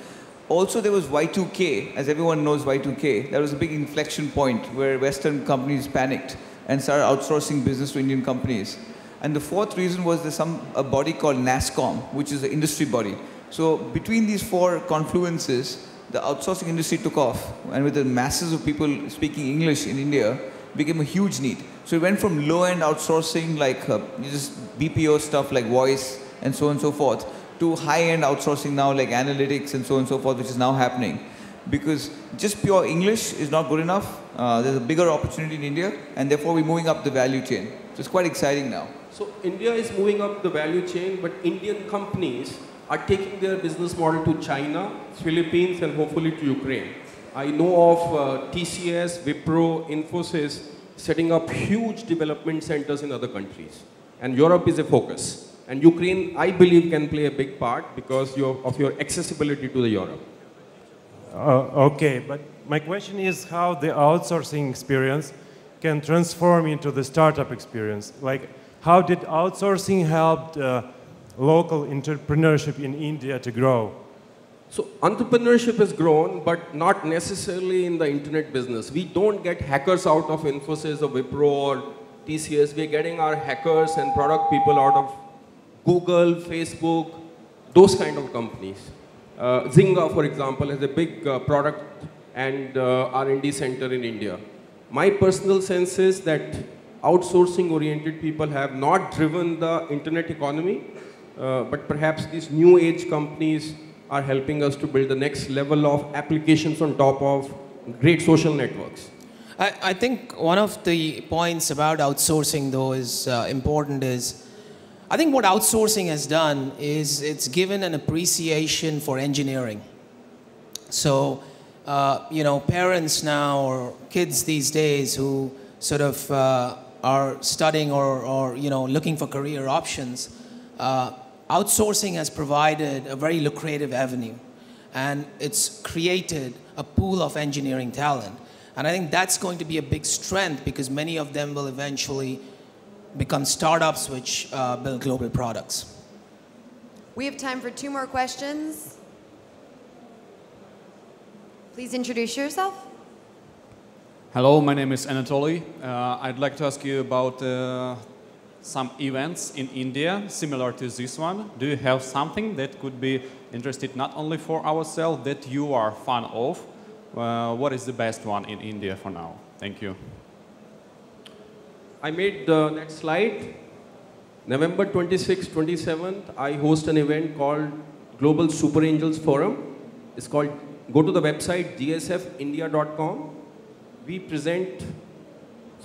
Also, there was Y2K, as everyone knows Y2K. That was a big inflection point where Western companies panicked and started outsourcing business to Indian companies. And the fourth reason was there's a body called NASSCOM, which is an industry body. So between these four confluences, the outsourcing industry took off. And with the masses of people speaking English in India, became a huge need. So it went from low-end outsourcing, like just BPO stuff like voice and so on and so forth, to high-end outsourcing now, like analytics and so on and so forth, which is now happening. Because just pure English is not good enough. There's a bigger opportunity in India, and therefore we're moving up the value chain. So it's quite exciting now. So India is moving up the value chain, but Indian companies are taking their business model to China, Philippines, and hopefully to Ukraine. I know of TCS, Wipro, Infosys, setting up huge development centers in other countries. And Europe is a focus. And Ukraine, I believe, can play a big part because of your accessibility to the Europe. Okay, but my question is how the outsourcing experience can transform into the startup experience. Like, how did outsourcing help local entrepreneurship in India to grow? So entrepreneurship has grown, but not necessarily in the internet business. We don't get hackers out of Infosys or Wipro or TCS. We're getting our hackers and product people out of Google, Facebook, those kind of companies. Zynga, for example, has a big product and R&D center in India. My personal sense is that outsourcing-oriented people have not driven the internet economy, but perhaps these new age companies are helping us to build the next level of applications on top of great social networks. I think one of the points about outsourcing, though, is important is, I think what outsourcing has done is it's given an appreciation for engineering. So, you know, parents now or kids these days who sort of are studying or, you know, looking for career options, outsourcing has provided a very lucrative avenue, and it's created a pool of engineering talent. And I think that's going to be a big strength because many of them will eventually become startups which build global products. We have time for 2 more questions. Please introduce yourself. Hello, my name is Anatoly. I'd like to ask you about some events in India similar to this one. Do you have something that could be interested not only for ourselves, that you are fan of? What is the best one in India for now? Thank you. I made the next slide. November 26th, 27th, I host an event called Global Super Angels Forum. It's called, go to the website gsfindia.com. We present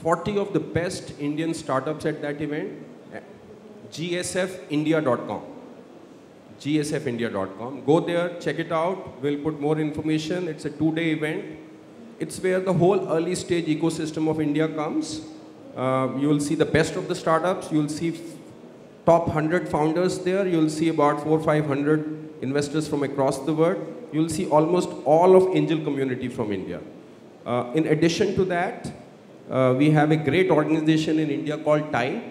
40 of the best Indian startups at that event. gsfindia.com. gsfindia.com. Go there, check it out. We'll put more information. It's a 2-day event. It's where the whole early stage ecosystem of India comes. You will see the best of the startups. You will see top 100 founders there. You will see about 400 or 500 investors from across the world. You will see almost all of angel community from India. In addition to that, we have a great organization in India called TIE.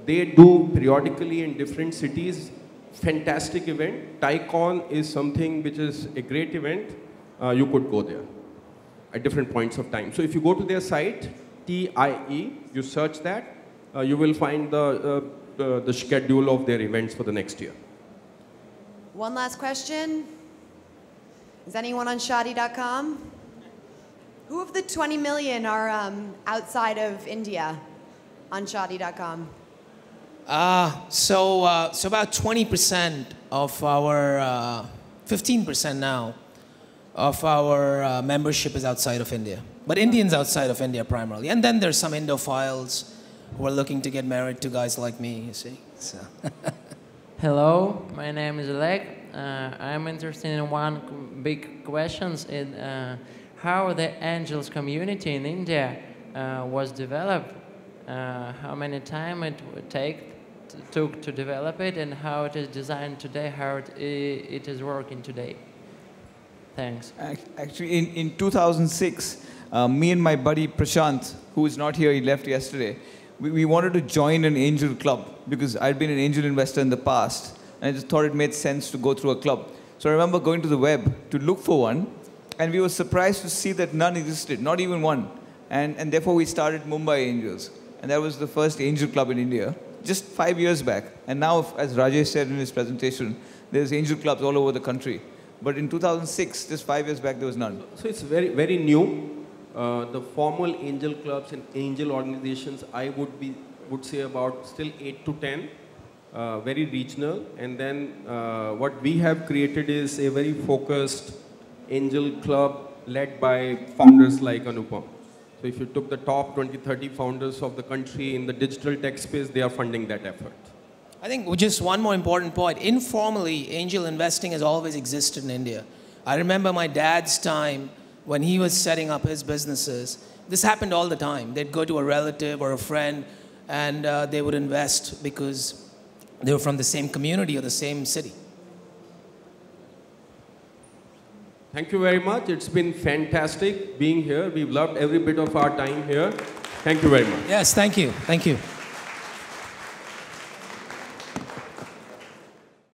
They do periodically in different cities, fantastic event. TIECon is something which is a great event. You could go there at different points of time. So if you go to their site, TIE, you search that, you will find the schedule of their events for the next year. One last question. Is anyone on Shadi.com? Who of the 20 million are outside of India on Shadi.com? So about 20% of our, 15% now, of our membership is outside of India. But Indians outside of India primarily. And then there's some Indophiles who are looking to get married to guys like me, you see. So. Hello, my name is Oleg. I'm interested in one big question in how the angels community in India was developed, how many time it took to develop it, and how it is designed today, how it is working today. Thanks. Actually, in 2006, me and my buddy Prashant, who is not here, he left yesterday, we wanted to join an angel club because I'd been an angel investor in the past, and I just thought it made sense to go through a club. So I remember going to the web to look for one, and we were surprised to see that none existed, not even one. And therefore we started Mumbai Angels. And that was the first angel club in India, just 5 years back. And now, as Rajesh said in his presentation, there's angel clubs all over the country. But in 2006, just 5 years back, there was none. So it's very, very new. The formal angel clubs and angel organizations, I would say about still 8 to 10, very regional. And then what we have created is a very focused angel club led by founders like Anupam. So if you took the top 20, 30 founders of the country in the digital tech space, they are funding that effort. I think just one more important point. Informally, angel investing has always existed in India. I remember my dad's time, when he was setting up his businesses, this happened all the time. They'd go to a relative or a friend, and they would invest because they were from the same community or the same city. Thank you very much. It's been fantastic being here. We've loved every bit of our time here. Thank you very much. Yes, thank you. Thank you.